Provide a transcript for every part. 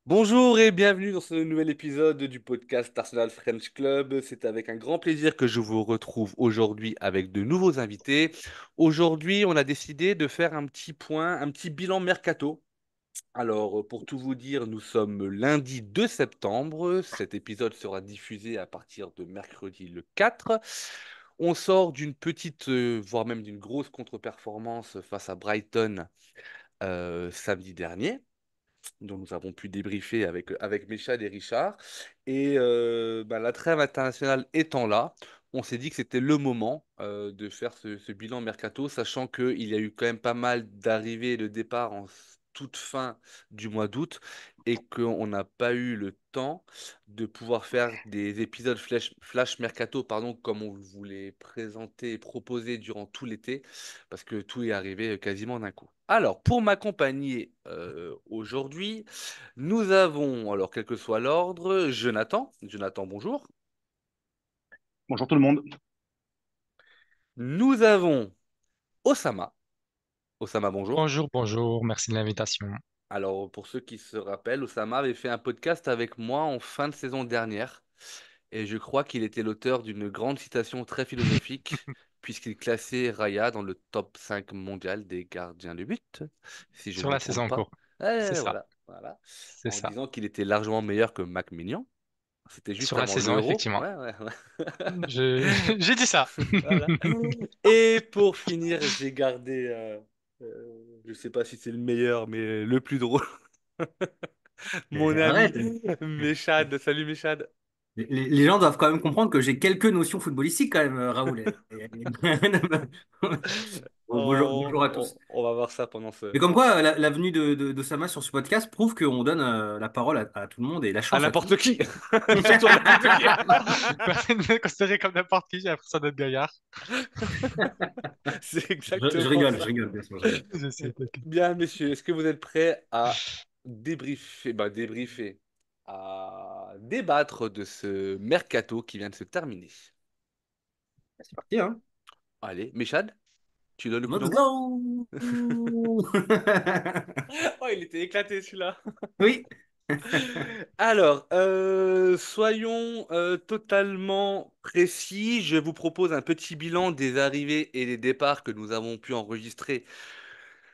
Bonjour et bienvenue dans ce nouvel épisode du podcast Arsenal French Club. C'est avec un grand plaisir que je vous retrouve aujourd'hui avec de nouveaux invités. Aujourd'hui, on a décidé de faire un petit point, un petit bilan mercato. Alors, pour tout vous dire, nous sommes lundi 2 septembre. Cet épisode sera diffusé à partir de mercredi le 4. On sort d'une petite, voire même d'une grosse contre-performance face à Brighton samedi dernier dont nous avons pu débriefer avec Méchad et Richard. Et la trêve internationale étant là, on s'est dit que c'était le moment de faire ce bilan mercato, sachant qu'il y a eu quand même pas mal d'arrivées et de départs en toute fin du mois d'août et qu'on n'a pas eu le temps de pouvoir faire des épisodes flash mercato, pardon, comme on voulait présenter et proposer durant tout l'été, parce que tout est arrivé quasiment d'un coup. Alors, pour m'accompagner aujourd'hui, nous avons, alors quel que soit l'ordre, Jonathan. Jonathan, bonjour. Bonjour tout le monde. Nous avons Osama. Osama, bonjour. Bonjour, bonjour, merci de l'invitation. Alors, pour ceux qui se rappellent, Osama avait fait un podcast avec moi en fin de saison dernière. Et je crois qu'il était l'auteur d'une grande citation très philosophique, puisqu'il classait Raya dans le top 5 mondial des gardiens de but, si je ne Sur me la saison trompe en pas. cours. C'est ça, Voilà, voilà. c'est En ça. disant qu'il était largement meilleur que Mac Mignon. C'était juste Sur la avant saison, l'Euro. effectivement. Ouais, ouais, ouais. J'ai dit ça. Voilà. Et pour finir, j'ai gardé, je sais pas si c'est le meilleur, mais le plus drôle, mon ami Arrête. Méchad. Salut Méchad. Les gens doivent quand même comprendre que j'ai quelques notions footballistiques quand même, Raoul. Bon, bonjour, bonjour à tous. On va voir ça pendant Mais ce... comme quoi, la venue de Sama sur ce podcast prouve qu'on donne la parole à tout le monde et la À chance à tout n'importe qui. Surtout à n'importe qui. le Personne ne me considéré comme n'importe qui, j'ai l'impression d'être gaillard. C'est Je exactement rigole, ça. bien sûr, je rigole. Je sais, t'inquiète. Bien, messieurs, est-ce que vous êtes prêts à débriefer, à débattre de ce mercato qui vient de se terminer? C'est parti, hein? Allez, Méchad, tu donnes le coup Let's d'envoi? go! Oh, il était éclaté celui-là. Oui. Alors, soyons totalement précis. Je vous propose un petit bilan des arrivées et des départs que nous avons pu enregistrer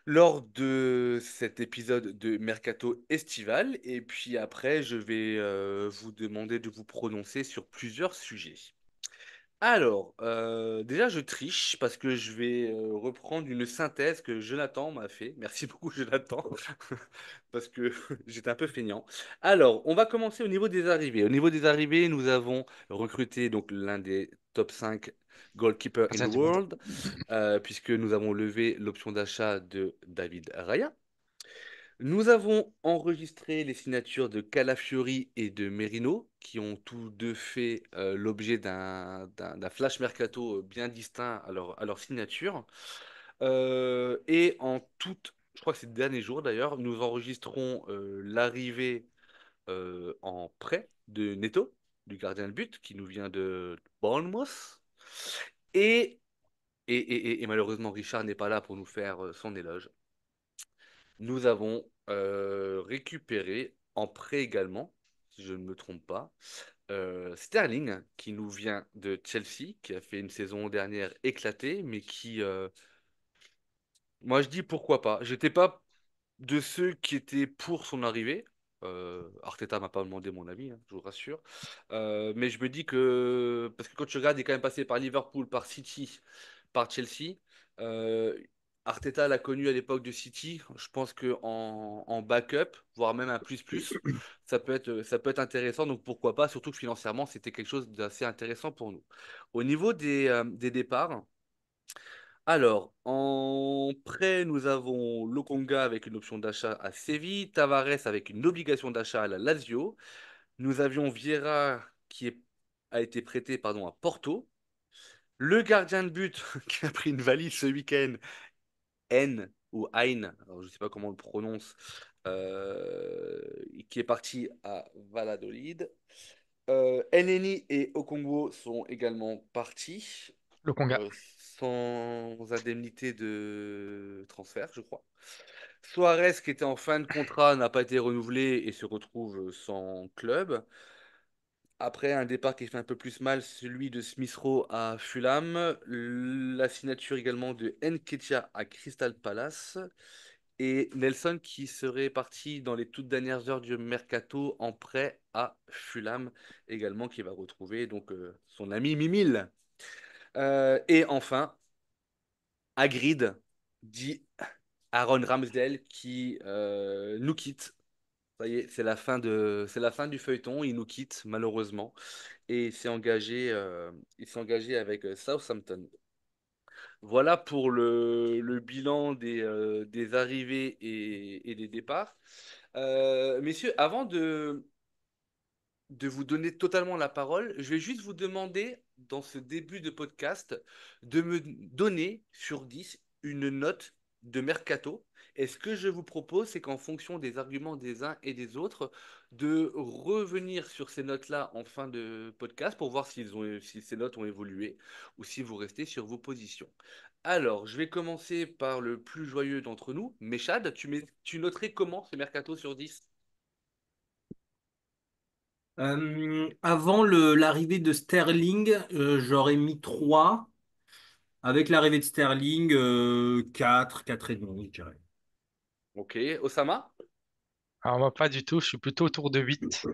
lors de cet épisode de Mercato estival. Et puis après, je vais vous demander de vous prononcer sur plusieurs sujets. Alors, déjà, je triche parce que je vais reprendre une synthèse que Jonathan m'a fait. Merci beaucoup, Jonathan, parce que j'étais un peu feignant. Alors, on va commencer au niveau des arrivées. Au niveau des arrivées, nous avons recruté donc l'un des top 5 goalkeepers in the Gardien de but. world, puisque nous avons levé l'option d'achat de David Raya. Nous avons enregistré les signatures de Calafiori et de Merino, qui ont tous deux fait l'objet d'un flash mercato bien distinct à leur signature. Et en toute, je crois que c'est le dernier jour d'ailleurs, nous enregistrons l'arrivée en prêt de Neto, du gardien de but, qui nous vient de Bournemouth. Et, et malheureusement, Richard n'est pas là pour nous faire son éloge. Nous avons récupéré en prêt également, si je ne me trompe pas, Sterling, qui nous vient de Chelsea, qui a fait une saison dernière éclatée, mais qui, moi je dis pourquoi pas. J'étais pas de ceux qui étaient pour son arrivée. Arteta m'a pas demandé mon avis, hein, je vous rassure. Mais je me dis que, parce que quand tu regardes, il est quand même passé par Liverpool, par City, par Chelsea. Euh, Arteta l'a connu à l'époque de City. Je pense que en backup, voire même un plus-plus, ça peut être intéressant. Donc pourquoi pas, surtout que financièrement, c'était quelque chose d'assez intéressant pour nous. Au niveau des départs, alors, en prêt, nous avons Lokonga avec une option d'achat à Séville, Tavares avec une obligation d'achat à la Lazio. Nous avions Vieira a été prêté pardon, à Porto. Le gardien de but qui a pris une valise ce week-end, N ou Ein, alors je ne sais pas comment on le prononce, euh, qui est parti à Valladolid. Elneny et Okongo sont également partis Le Conga. sans indemnité de transfert, je crois. Suarez, qui était en fin de contrat, n'a pas été renouvelé et se retrouve sans club. Après un départ qui fait un peu plus mal, celui de Smith Rowe à Fulham, la signature également de Nketiah à Crystal Palace et Nelson qui serait parti dans les toutes dernières heures du mercato en prêt à Fulham également, qui va retrouver donc son ami Mimile. Et enfin, Hagrid dit Aaron Ramsdale qui nous quitte. Ça y est, c'est la fin du feuilleton. Il nous quitte malheureusement et il s'est engagé avec Southampton. Voilà pour le bilan des arrivées et des départs. Messieurs, avant de vous donner totalement la parole, je vais juste vous demander, dans ce début de podcast, de me donner sur 10 une note de mercato. Et ce que je vous propose, c'est qu'en fonction des arguments des uns et des autres, de revenir sur ces notes-là en fin de podcast pour voir si ces notes ont évolué ou si vous restez sur vos positions. Alors, je vais commencer par le plus joyeux d'entre nous. Meshad, tu noterais comment ce mercato sur 10? Avant l'arrivée de Sterling, j'aurais mis 3. Avec l'arrivée de Sterling, 4, 4,5, je dirais. Ok, Osama? Alors moi, pas du tout, je suis plutôt autour de 8.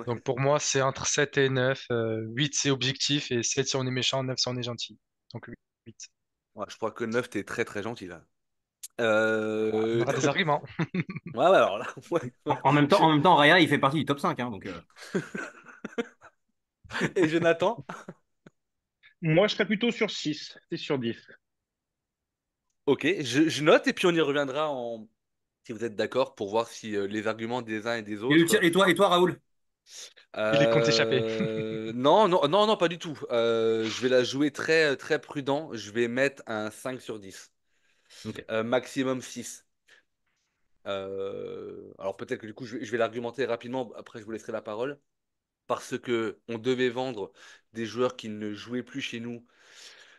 Donc pour moi, c'est entre 7 et 9. 8, c'est objectif, et 7 si on est méchant, 9 si on est gentil. Donc 8. Ouais, je crois que 9 t'es très très gentil là. On Euh... aura des arguments. Ouais, ouais, alors là, ouais, En, ouais. en même temps, Raya, il fait partie du top 5, hein, donc, Et Jonathan? Moi, je serais plutôt sur 6, 6 sur 10. Ok, je note et puis on y reviendra si vous êtes d'accord pour voir si les arguments des uns et des autres. Et toi, Raoul? Il est compte échappé. Non, non, non, non, pas du tout. Je vais la jouer très, très prudent. Je vais mettre un 5 sur 10. Ok. Maximum 6. Alors peut-être que du coup, je vais l'argumenter rapidement. Après, je vous laisserai la parole. Parce que on devait vendre des joueurs qui ne jouaient plus chez nous,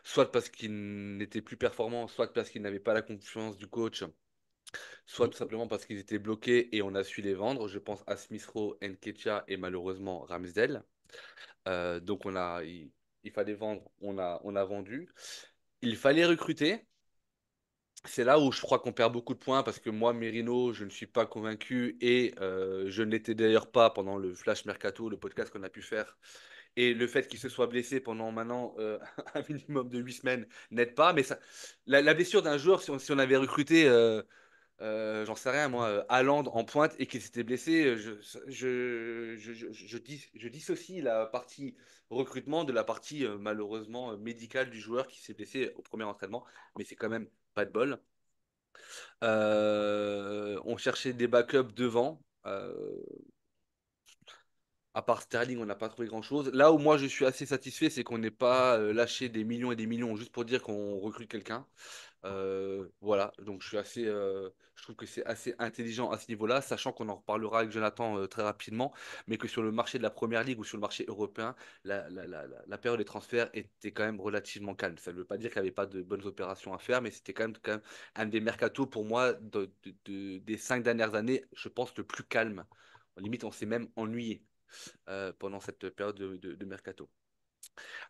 soit parce qu'ils n'étaient plus performants, soit parce qu'ils n'avaient pas la confiance du coach, soit tout simplement parce qu'ils étaient bloqués et on a su les vendre. Je pense à Smith Rowe, Nketiah et malheureusement Ramsdale. Donc il fallait vendre, on a vendu. Il fallait recruter. C'est là où je crois qu'on perd beaucoup de points parce que moi, Merino, je ne suis pas convaincu et je ne l'étais d'ailleurs pas pendant le Flash Mercato, le podcast qu'on a pu faire. Et le fait qu'il se soit blessé pendant maintenant un minimum de 8 semaines n'aide pas. Mais ça, la blessure d'un joueur, si on avait recruté, j'en sais rien, moi, Haaland en pointe et qu'il s'était blessé, je dissocie la partie recrutement de la partie malheureusement médicale du joueur qui s'est blessé au premier entraînement. Mais c'est quand même pas de bol. On cherchait des backups devant. À part Sterling, on n'a pas trouvé grand-chose. Là où moi je suis assez satisfait, c'est qu'on n'ait pas lâché des millions et des millions juste pour dire qu'on recrute quelqu'un. Voilà, donc je trouve que c'est assez intelligent à ce niveau-là, sachant qu'on en reparlera avec Jonathan très rapidement, mais que sur le marché de la Première Ligue ou sur le marché européen, la période des transferts était quand même relativement calme. Ça ne veut pas dire qu'il n'y avait pas de bonnes opérations à faire, mais c'était quand même un des mercatos pour moi des 5 dernières années, je pense le plus calme. Limite, on s'est même ennuyé pendant cette période de mercato.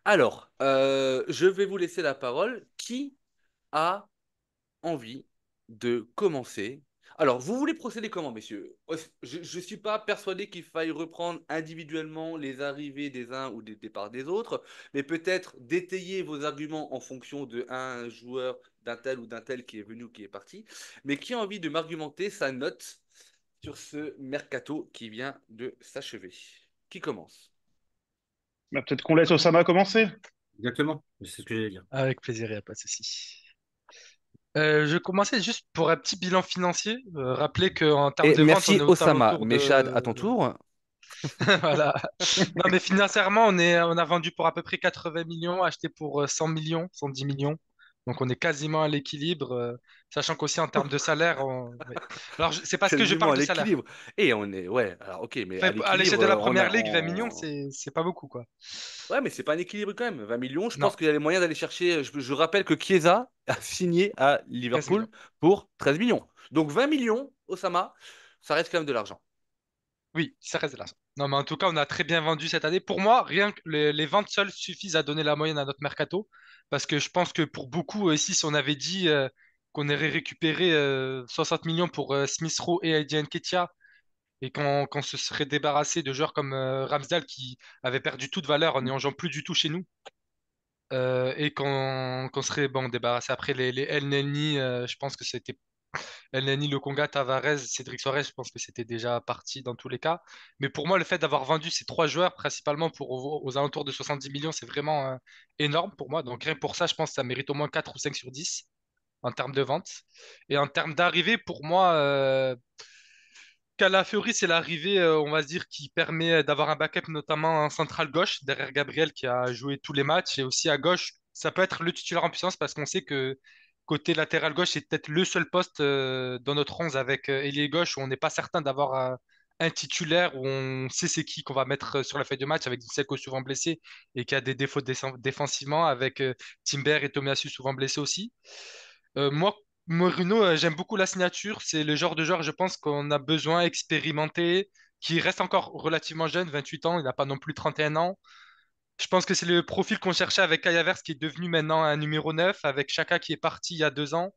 Alors, je vais vous laisser la parole. Qui a envie de commencer? Alors, vous voulez procéder comment, messieurs? Je ne suis pas persuadé qu'il faille reprendre individuellement les arrivées des uns ou des départs des autres, mais peut-être d'étayer vos arguments en fonction de un joueur, d'un tel ou d'un tel qui est venu ou qui est parti. Mais qui a envie de m'argumenter sa note sur ce mercato qui vient de s'achever? Qui commence? Bah, peut-être qu'on laisse Osama commencer. Exactement. C'est ce que j'allais dire. Avec plaisir, il n'y a pas de souci. Je commençais juste pour un petit bilan financier. Rappeler qu'en termes Et de vente, on merci est aux Osama. alentours Meshad, à ton de... tour. Voilà. Non, mais financièrement, on a vendu pour à peu près 80 millions, acheté pour 100 millions, 110 millions. Donc on est quasiment à l'équilibre, sachant qu'aussi en termes de salaire, ouais. Alors c'est parce que je Quasiment parle à de salaire. l'équilibre. Et on est, ouais, alors ok, mais à Enfin, à l'échelle l'équilibre, de la on première a ligue, 20 millions, en. c'est pas beaucoup, quoi. Ouais, mais c'est pas un équilibre quand même. 20 millions, je Non, pense qu'il y a les moyens d'aller chercher. Je rappelle que Chiesa a signé à 15 Liverpool millions. pour 13 millions. Donc 20 millions, Osama, ça reste quand même de l'argent. Oui, ça reste de l'argent. Non, mais en tout cas, on a très bien vendu cette année. Pour moi, rien que les ventes seules suffisent à donner la moyenne à notre mercato. Parce que je pense que pour beaucoup, ici, si on avait dit qu'on aurait récupéré 60 millions pour Smith Rowe et Eddie Nketiah et qu'on se serait débarrassé de joueurs comme Ramsdale qui avait perdu toute valeur en n'y jouant plus du tout chez nous, et qu'on serait bon, débarrassé après les El Neni, je pense que c'était El Neni, Lokonga, Tavares, Cédric Soares, je pense que c'était déjà parti dans tous les cas. Mais pour moi, le fait d'avoir vendu ces trois joueurs, principalement aux alentours de 70 millions, c'est vraiment énorme pour moi. Donc rien que pour ça, je pense que ça mérite au moins 4 ou 5 sur 10 en termes de vente. Et en termes d'arrivée, pour moi, Calafiori, c'est l'arrivée, on va se dire, qui permet d'avoir un backup, notamment en centrale gauche, derrière Gabriel qui a joué tous les matchs. Et aussi à gauche, ça peut être le titulaire en puissance parce qu'on sait que côté latéral gauche, c'est peut-être le seul poste dans notre 11 avec ailier gauche où on n'est pas certain d'avoir un titulaire, où on sait c'est qui qu'on va mettre sur la feuille de match, avec Dzeko souvent blessé et qui a des défauts défensivement, avec Timber et Tomiyasu souvent blessés aussi. Moi, Mourinho, j'aime beaucoup la signature. C'est le genre de joueur, je pense, qu'on a besoin expérimenté, qui reste encore relativement jeune, 28 ans, il n'a pas non plus 31 ans. Je pense que c'est le profil qu'on cherchait avec Kai Havertz, qui est devenu maintenant un numéro 9, avec Xhaka qui est parti il y a 2 ans.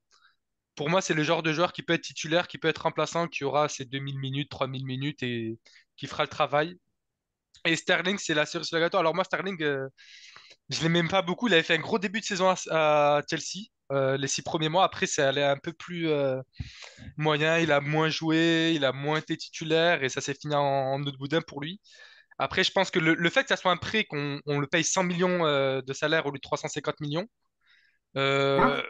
Pour moi, c'est le genre de joueur qui peut être titulaire, qui peut être remplaçant, qui aura ses 2000 minutes, 3000 minutes et qui fera le travail. Et Sterling, c'est la cerise sur le gâteau. Alors moi, Sterling, je l'aime même pas beaucoup. Il avait fait un gros début de saison à Chelsea. Les 6 premiers mois, après, ça allait un peu plus moyen. Il a moins joué, il a moins été titulaire et ça s'est fini en eau de boudin pour lui. Après, je pense que le fait que ça soit un prêt, qu'on on le paye 100 millions de salaire au lieu de 350 millions, euh, Hein?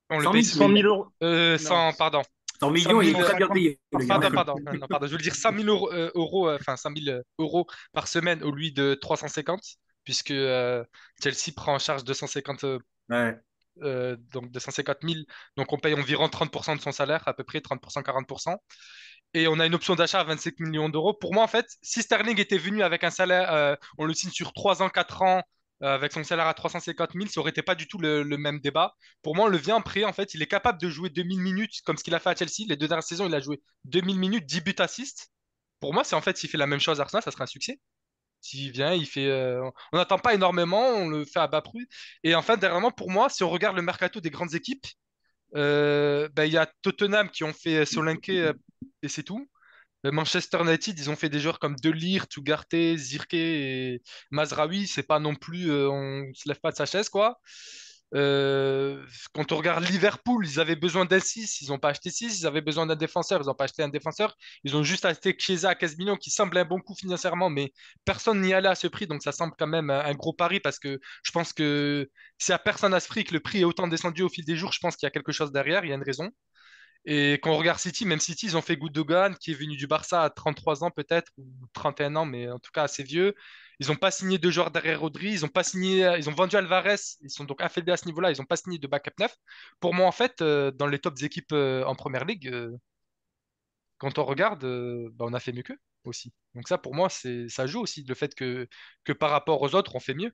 on le 100 paye 000? 100 000 euros. Non. 100, pardon. 100 100 millions, il est 000, très bien payé, le gars. pardon, pardon, non, pardon, je veux dire 100 000 euros, enfin 100 000 euros par semaine au lieu de 350, puisque Chelsea prend en charge 250, Ouais. donc 250 000, donc on paye environ 30% de son salaire, à peu près 30%, 40%. Et on a une option d'achat à 25 millions d'euros. Pour moi, en fait, si Sterling était venu avec un salaire, on le signe sur 3 ans, 4 ans, avec son salaire à 350 000, ça aurait été pas du tout le même débat. Pour moi, on le vient en prêt. En fait, il est capable de jouer 2000 minutes, comme ce qu'il a fait à Chelsea. Les 2 dernières saisons, il a joué 2000 minutes, 10 buts assists. Pour moi, c'est en fait, s'il fait la même chose à Arsenal, ça serait un succès. S'il vient, il fait. On n'attend pas énormément, on le fait à bas prix. Et en fait, dernièrement, pour moi, si on regarde le mercato des grandes équipes, ben, il y a Tottenham qui ont fait Solanke et c'est tout. Manchester United, ils ont fait des joueurs comme De Ligt, Ugarte, Zirke et Mazraoui. C'est pas non plus, on se lève pas de sa chaise, quoi. Quand on regarde Liverpool, ils avaient besoin d'un 6, ils n'ont pas acheté 6. Ils avaient besoin d'un défenseur, ils n'ont pas acheté un défenseur. Ils ont juste acheté Chiesa à 15 millions, qui semble un bon coup financièrement, mais personne n'y allait à ce prix. Donc ça semble quand même un gros pari parce que je pense que si à personne à ce prix que le prix est autant descendu au fil des jours, je pense qu'il y a quelque chose derrière, il y a une raison. Et quand on regarde City, même City, ils ont fait Gundogan, qui est venu du Barça à 33 ans peut-être, ou 31 ans, mais en tout cas assez vieux. Ils n'ont pas signé de joueurs derrière Rodri, ils ont pas signé, ils ont vendu Alvarez, ils sont donc affaiblis à ce niveau-là, ils n'ont pas signé de backup neuf. Pour moi, en fait, dans les tops équipes en Première Ligue, quand on regarde, bah, on a fait mieux qu'eux aussi. Donc ça, pour moi, ça joue aussi, le fait que par rapport aux autres, on fait mieux.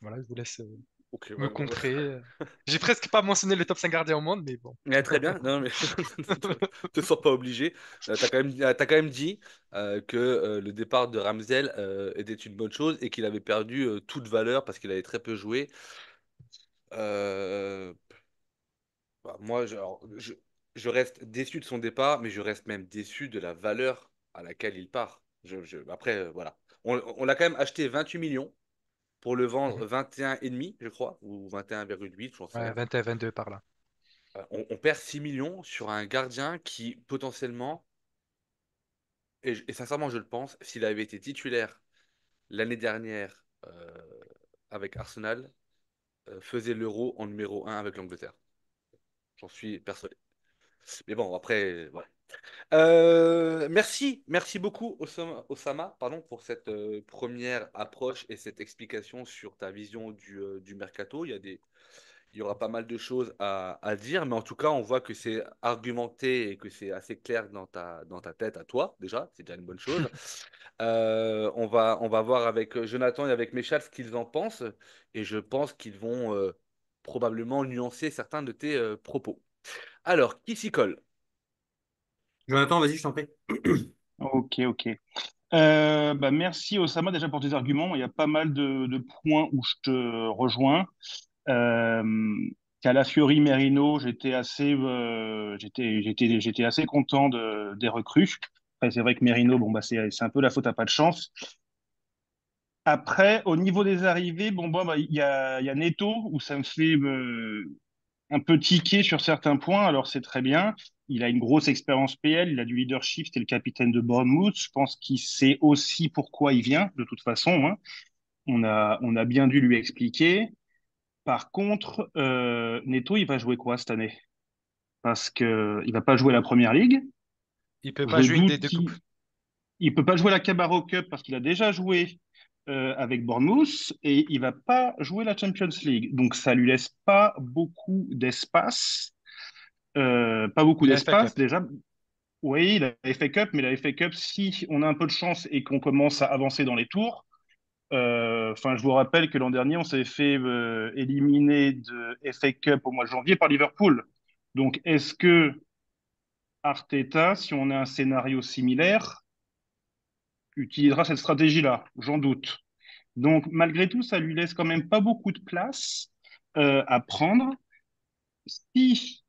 Voilà, je vous laisse Ok, me ouais, ouais, ouais. contrer. J'ai presque pas mentionné le top 5 gardiens au monde, mais bon. Ouais, très bien, non, mais te sens pas obligé. T'as quand même dit que le départ de Ramsdale était une bonne chose et qu'il avait perdu toute valeur parce qu'il avait très peu joué. Euh, Bah, moi, je reste déçu de son départ, mais je reste même déçu de la valeur à laquelle il part. Après, voilà. On l'a quand même acheté 28 millions pour le vendre Mhm. 21,5, je crois, ou 21,8, j'en sais Ouais, rien. 21, 22 par là. On perd 6 millions sur un gardien qui, potentiellement, et sincèrement, je le pense, s'il avait été titulaire l'année dernière avec Arsenal, faisait l'Euro en numéro 1 avec l'Angleterre. J'en suis persuadé. Mais bon, après, voilà. Merci beaucoup Osama, pardon, pour cette première approche et cette explication sur ta vision du mercato. Il y aura pas mal de choses à dire, mais en tout cas, on voit que c'est argumenté et que c'est assez clair dans ta tête à toi, déjà, c'est déjà une bonne chose. On va voir avec Jonathan et avec Méchal ce qu'ils en pensent, et je pense qu'ils vont probablement nuancer certains de tes propos. Alors, qui s'y colle? Jonathan, vas-y, je t'en prie. Ok, ok. Bah, merci Osama déjà pour tes arguments. Il y a pas mal de points où je te rejoins. Euh, Calafiori, Merino, j'étais assez content des recrues. Après, c'est vrai que Merino, bon, bah, c'est un peu la faute à pas de chance. Après, au niveau des arrivées, bah, il y a Neto, où ça me fait un peu tiquer sur certains points. Alors, c'est très bien. Il a une grosse expérience PL, il a du leadership, c'est le capitaine de Bournemouth. Je pense qu'il sait aussi pourquoi il vient, de toute façon, hein. On a bien dû lui expliquer. Par contre, Neto, il va jouer quoi cette année? Parce que il va pas jouer la Première Ligue. Il peut pas Je jouer une des doute deux coupes. qu'il peut pas jouer la Carabao Cup parce qu'il a déjà joué avec Bournemouth et il va pas jouer la Champions League. Donc ça lui laisse pas beaucoup d'espace. Pas beaucoup Il a FA d'espace Cup. déjà. Oui, la FA Cup, mais la FA Cup, si on a un peu de chance et qu'on commence à avancer dans les tours, enfin, je vous rappelle que l'an dernier, on s'est fait éliminer de FA Cup au mois de janvier par Liverpool. Donc, est-ce que Arteta, si on a un scénario similaire, utilisera cette stratégie-là? J'en doute. Donc, malgré tout, ça lui laisse quand même pas beaucoup de place à prendre. Si,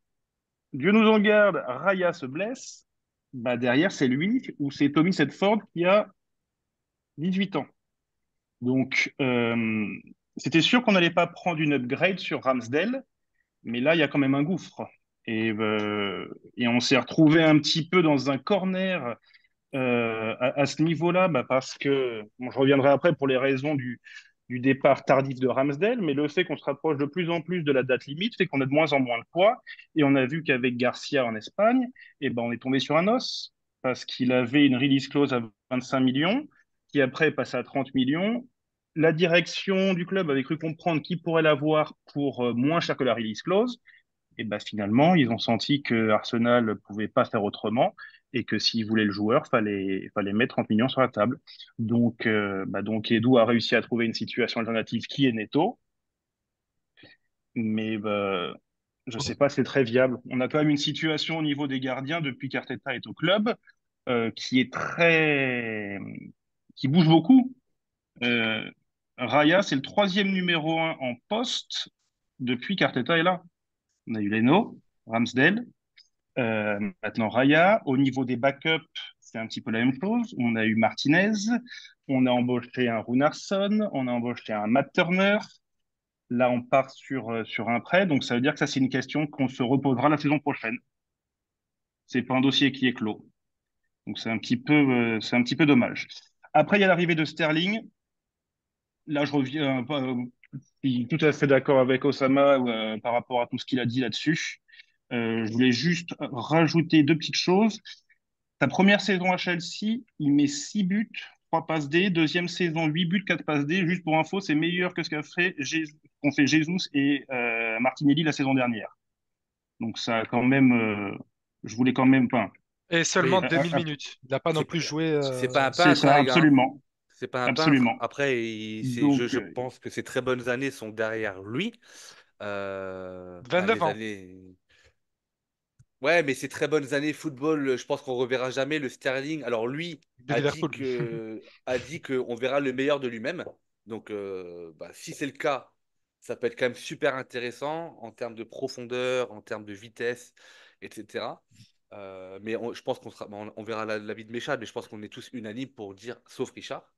Dieu nous en garde, Raya se blesse, bah derrière, c'est lui ou c'est Tommy Sedford qui a 18 ans. Donc, c'était sûr qu'on n'allait pas prendre une upgrade sur Ramsdale, mais là, il y a quand même un gouffre. Et on s'est retrouvé un petit peu dans un corner à ce niveau-là, bah, parce que, bon, je reviendrai après pour les raisons du départ tardif de Ramsdale, mais le fait qu'on se rapproche de plus en plus de la date limite fait qu'on a de moins en moins de poids. Et on a vu qu'avec Garcia en Espagne, eh ben, on est tombé sur un os, parce qu'il avait une release clause à 25 millions, qui après est passé à 30 millions. La direction du club avait cru comprendre qu'il pourrait l'avoir pour moins cher que la release clause. Et ben finalement, ils ont senti que Arsenal pouvait pas faire autrement et que s'ils voulaient le joueur, fallait mettre 30 millions sur la table. Donc Edu a réussi à trouver une situation alternative qui est Neto, mais je sais pas, c'est très viable. On a quand même une situation au niveau des gardiens depuis qu'Arteta est au club qui est qui bouge beaucoup. Euh, Raya, c'est le troisième numéro un en poste depuis qu'Arteta est là. On a eu Leno, Ramsdale. Maintenant, Raya, au niveau des backups, c'est un petit peu la même chose. On a eu Martinez, on a embauché un Runarsson, on a embauché un Matt Turner. Là, on part sur un prêt. Donc, ça veut dire que ça, c'est une question qu'on se reposera la saison prochaine. C'est pas un dossier qui est clos. Donc, c'est un petit peu dommage. Après, il y a l'arrivée de Sterling. Là, je reviens, je suis tout à fait d'accord avec Osama par rapport à tout ce qu'il a dit là-dessus. Je voulais juste rajouter deux petites choses. Sa première saison à Chelsea, il met 6 buts, 3 passes D. Deuxième saison, 8 buts, 4 passes D. Juste pour info, c'est meilleur que ce qu'ont fait Jesus et Martinelli la saison dernière. Donc ça a quand même, je voulais quand même pas. Et seulement Oui, 2000 minutes. Il n'a pas non c'est plus joué. c'est pas un C'est peintre, ça, hein, les gars, hein. absolument, C'est pas un peintre. absolument. Après, Donc je pense que ses très bonnes années sont derrière lui. 29 Les ans. années. Ouais, mais ces très bonnes années football, je pense qu'on reverra jamais le Sterling. Alors lui De Liverpool. a dit que on verra le meilleur de lui-même. Donc si c'est le cas, ça peut être quand même super intéressant en termes de profondeur, en termes de vitesse, etc. Je pense on verra la vie de Méchal, mais je pense qu'on est tous unanimes pour dire, sauf Richard,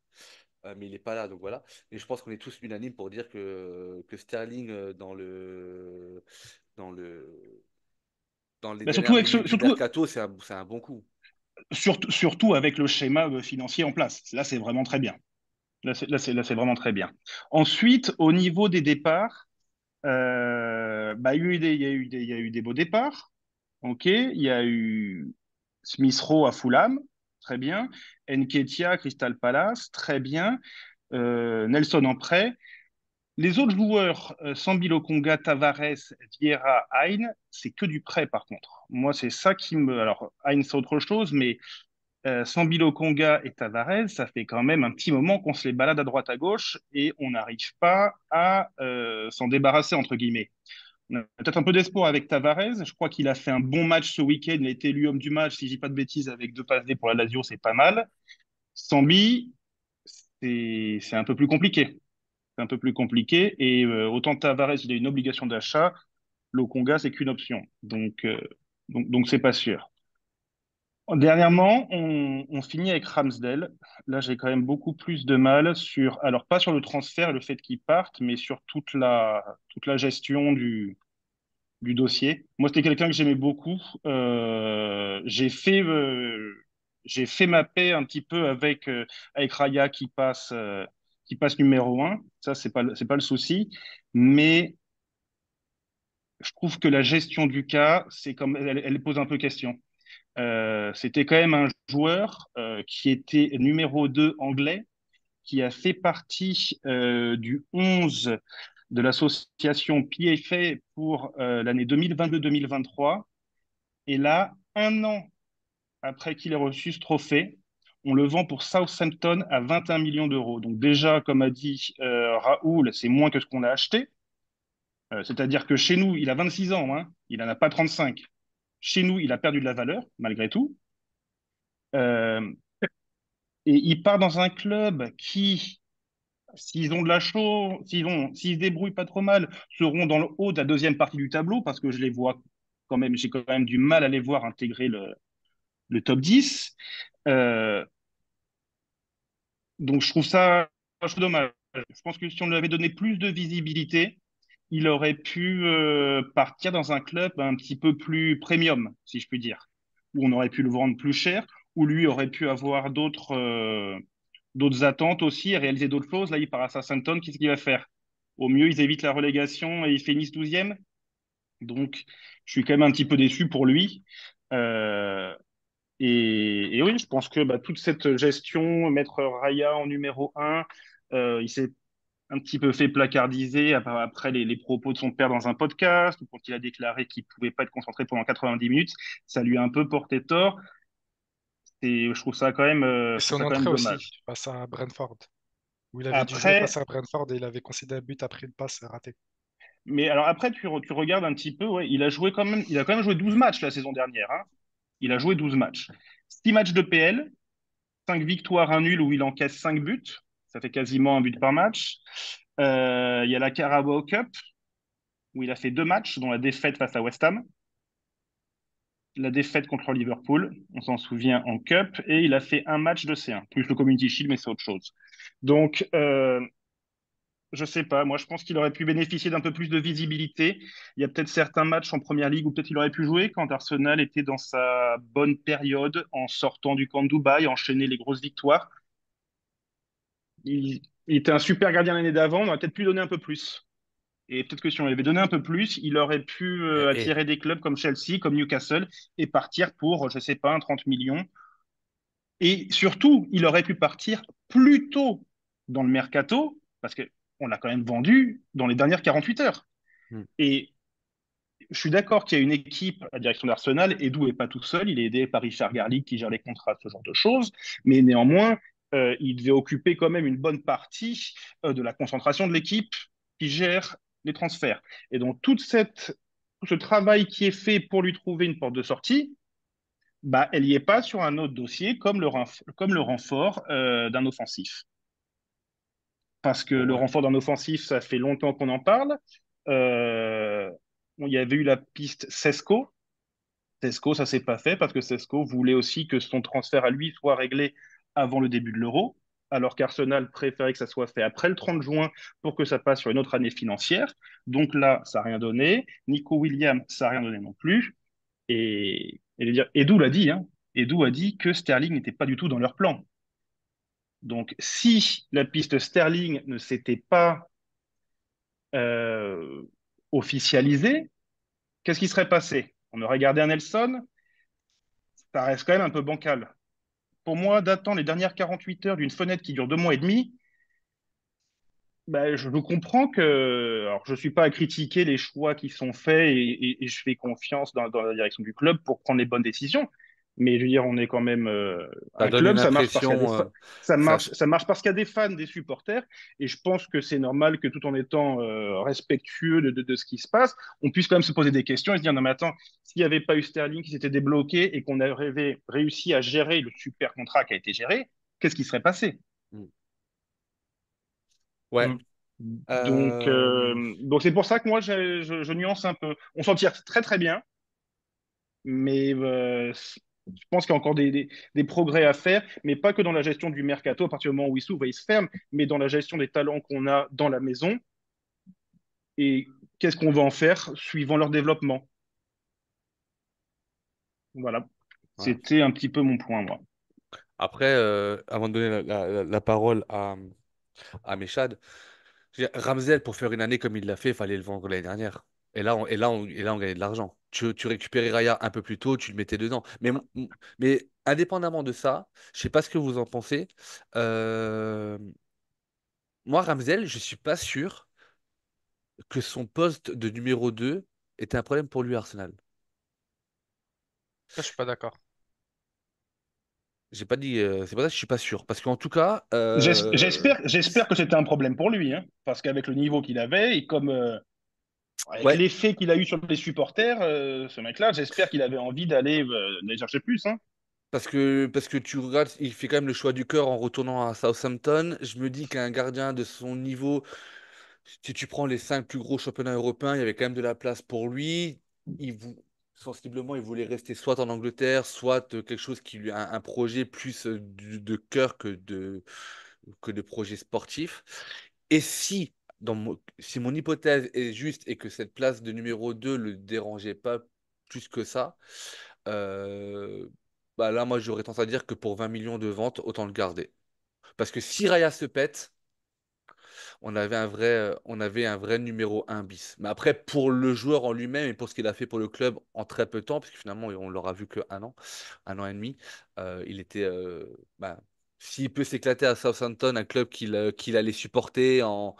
mais il n'est pas là, donc voilà. Mais je pense qu'on est tous unanimes pour dire que Sterling dans le dans les bah, surtout dernières avec minutes du surtout, mercato, c'est un bon coup. surtout avec le schéma financier en place. Là, c'est vraiment très bien. Là, c'est vraiment très bien. Ensuite, au niveau des départs, il y a eu il y a eu des beaux départs. Ok, il y a eu Smith Rowe à Fulham, très bien. Nketiah, Crystal Palace, très bien. Nelson en prêt. Les autres joueurs, Sambi Lokonga, Tavares, Vieira, Hein, c'est que du prêt par contre. Moi, c'est ça qui me. Alors, Hein, c'est autre chose, mais Sambi Lokonga et Tavares, ça fait quand même un petit moment qu'on se les balade à droite à gauche et on n'arrive pas à s'en débarrasser, entre guillemets. On a peut-être un peu d'espoir avec Tavares. Je crois qu'il a fait un bon match ce week-end. Il a été élu homme du match, si je dis pas de bêtises, avec 2 passes D pour la Lazio, c'est pas mal. Sambi, c'est un peu plus compliqué. C'est un peu plus compliqué. Et autant Tavares, il a une obligation d'achat, Lokonga, c'est qu'une option. Donc c'est pas sûr. Dernièrement, on finit avec Ramsdale. Là, j'ai quand même beaucoup plus de mal sur, alors pas sur le transfert et le fait qu'il parte, mais sur toute la gestion du dossier. Moi, c'était quelqu'un que j'aimais beaucoup. J'ai fait ma paix un petit peu avec Raya qui passe numéro un. Ça, c'est pas le souci. Mais je trouve que la gestion du cas, c'est comme, elle pose un peu question. C'était quand même un joueur qui était numéro 2 anglais, qui a fait partie du 11 de l'association PFA pour l'année 2022-2023. Et là, un an après qu'il ait reçu ce trophée, on le vend pour Southampton à 21 millions d'euros. Donc déjà, comme a dit Raoul, c'est moins que ce qu'on a acheté. C'est-à-dire que chez nous, il a 26 ans, hein, il n'en a pas 35. Chez nous, il a perdu de la valeur, malgré tout. Euh, et il part dans un club qui, s'ils ont de la chance, s'ils se débrouillent pas trop mal, seront dans le haut de la deuxième partie du tableau, parce que je les vois quand même, j'ai quand même du mal à les voir intégrer le top 10. Euh, donc je trouve dommage. Je pense que si on lui avait donné plus de visibilité, il aurait pu partir dans un club un petit peu plus premium, si je puis dire, où on aurait pu le vendre plus cher, où lui aurait pu avoir d'autres attentes aussi et réaliser d'autres choses. Là, il part à Southampton, qu'est-ce qu'il va faire? Au mieux, ils évitent la relégation et ils finissent 12e. Donc, je suis quand même un petit peu déçu pour lui. Euh, et oui, je pense que toute cette gestion, mettre Raya en numéro un, il s'est un petit peu fait placardiser après les propos de son père dans un podcast, ou quand il a déclaré qu'il ne pouvait pas être concentré pendant 90 minutes. Ça lui a un peu porté tort. Et je trouve ça quand même, Et je trouve son ça quand même entrée aussi, dommage. face à Brentford, où il avait dû jouer face Après, à Brentford et il avait concédé un but après une passe ratée. mais alors après, tu regardes un petit peu, ouais, il a quand même joué 12 matchs la saison dernière, hein. Il a joué 12 matchs. 6 matchs de PL, 5 victoires, un nul où il encaisse 5 buts. Ça fait quasiment un but par match. Il y a la Carabao Cup, où il a fait 2 matchs, dont la défaite face à West Ham, la défaite contre Liverpool, on s'en souvient en Cup, et il a fait un match de C1, plus le Community Shield, mais c'est autre chose. Donc, je sais pas, moi je pense qu'il aurait pu bénéficier d'un peu plus de visibilité. Il y a peut-être certains matchs en première ligue où peut-être il aurait pu jouer quand Arsenal était dans sa bonne période, en sortant du camp de Dubaï, enchaîner les grosses victoires. Il était un super gardien l'année d'avant, on aurait peut-être pu donner un peu plus. Et peut-être que si on lui avait donné un peu plus, il aurait pu Et attirer des clubs comme Chelsea, comme Newcastle, et partir pour, je sais pas, un 30 millions. Et surtout, il aurait pu partir plus tôt dans le mercato, parce qu'on l'a quand même vendu dans les dernières 48 heures. hmm. Et je suis d'accord qu'il y a une équipe à la direction d'Arsenal. Edu n'est pas tout seul, il est aidé par Richard Garlick qui gère les contrats, ce genre de choses. Mais néanmoins, il devait occuper quand même une bonne partie de la concentration de l'équipe qui gère les transferts. Et donc, tout ce travail qui est fait pour lui trouver une porte de sortie, elle n'y est pas sur un autre dossier comme le renfort d'un offensif. Parce que le Ouais. renfort d'un offensif, ça fait longtemps qu'on en parle. Bon, il y avait eu la piste Sesco. Sesco, ça s'est pas fait parce que Sesco voulait aussi que son transfert à lui soit réglé avant le début de l'Euro, alors qu'Arsenal préférait que ça soit fait après le 30 juin pour que ça passe sur une autre année financière. Donc là, ça n'a rien donné. Nico Williams, ça n'a rien donné non plus. Edu l'a dit, hein. Edu a dit que Sterling n'était pas du tout dans leur plan. Donc, si la piste Sterling ne s'était pas euh, officialisée, qu'est-ce qui serait passé? On aurait gardé un Nelson, ça reste quand même un peu bancal. Pour moi, d'attendre les dernières 48 heures d'une fenêtre qui dure 2 mois et demi, ben, je comprends que. Alors, je ne suis pas à critiquer les choix qui sont faits et je fais confiance dans la direction du club pour prendre les bonnes décisions. Mais je veux dire, on est quand même Ça un donne une club, ça marche parce qu'il y a impression, ça, ça marche parce qu'il y a des fans, des supporters. Et je pense que c'est normal que tout en étant respectueux de ce qui se passe, on puisse quand même se poser des questions et se dire, non mais attends, s'il n'y avait pas eu Sterling qui s'était débloqué et qu'on avait réussi à gérer le super contrat qui a été géré, qu'est-ce qui serait passé? mm. Ouais. Mm. Donc c'est pour ça que moi, je nuance un peu. On s'en tire très très bien, mais je pense qu'il y a encore des progrès à faire, mais pas que dans la gestion du mercato, à partir du moment où il s'ouvre et il se ferme, mais dans la gestion des talents qu'on a dans la maison et qu'est-ce qu'on va en faire suivant leur développement. Voilà, Ouais. c'était un petit peu mon point, moi. Après, avant de donner la parole à Mechad, je veux dire, Ramsel, pour faire une année comme il l'a fait, il fallait le vendre l'année dernière. Et là, on gagnait de l'argent. Tu récupérais Raya un peu plus tôt, tu le mettais dedans. Mais indépendamment de ça, je sais pas ce que vous en pensez. euh, Moi, Ramsel, je suis pas sûr que son poste de numéro 2 était un problème pour lui, Arsenal. Ça, je suis pas d'accord. J'ai pas dit, c'est pas ça que je suis pas sûr. Parce qu'en tout cas, J'espère que c'était un problème pour lui, hein, parce qu'avec le niveau qu'il avait et comme avec ouais, l'effet qu'il a eu sur les supporters, ce mec-là, j'espère qu'il avait envie d'aller chercher plus, hein. parce que tu regardes, il fait quand même le choix du cœur en retournant à Southampton. Je me dis qu'un gardien de son niveau, si tu prends les 5 plus gros championnats européens, il y avait quand même de la place pour lui. Sensiblement, il voulait rester soit en Angleterre, soit quelque chose qui lui a un projet plus de cœur que de projet sportif. Et si mon hypothèse est juste et que cette place de numéro 2 le dérangeait pas plus que ça, euh, bah là, moi, j'aurais tendance à dire que pour 20 millions de ventes, autant le garder. Parce que si Raya se pète, on avait un vrai numéro 1 bis. Mais après, pour le joueur en lui-même et pour ce qu'il a fait pour le club en très peu de temps, parce que finalement, on l'aura vu que 1 an et demi, il était. Bah, s'il peut s'éclater à Southampton, un club qu'il allait supporter en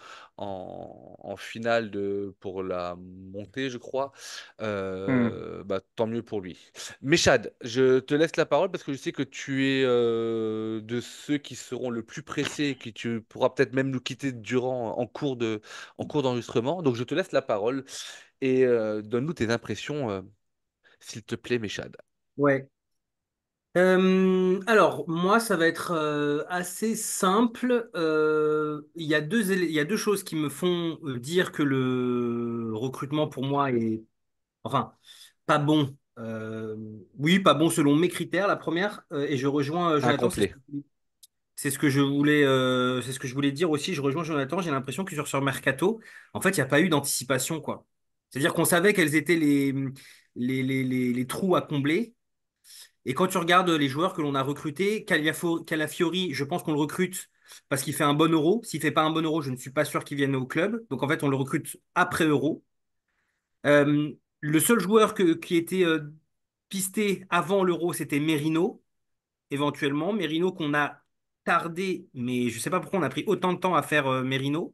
finale pour la montée, je crois, Hmm. bah, tant mieux pour lui. Mechad, je te laisse la parole parce que je sais que tu es de ceux qui seront le plus pressés et que tu pourras peut-être même nous quitter en cours d'enregistrement. Donc je te laisse la parole et donne-nous tes impressions, s'il te plaît, Mechad. Ouais. Alors, moi, ça va être assez simple. Il y a deux choses qui me font dire que le recrutement pour moi est, enfin, pas bon. Oui, pas bon selon mes critères, la première. Et je rejoins Jonathan, Incomplet. c'est ce que je voulais dire aussi. Je rejoins Jonathan. J'ai l'impression que sur Mercato, en fait, il n'y a pas eu d'anticipation, quoi. C'est-à-dire qu'on savait quels étaient les trous à combler. Et quand tu regardes les joueurs que l'on a recrutés, Calafiori, je pense qu'on le recrute parce qu'il fait un bon euro. S'il fait pas un bon euro, je ne suis pas sûr qu'il vienne au club. Donc en fait, on le recrute après euro. Le seul joueur qui était pisté avant l'euro, c'était Merino, éventuellement. Merino qu'on a tardé, mais je ne sais pas pourquoi on a pris autant de temps à faire Merino.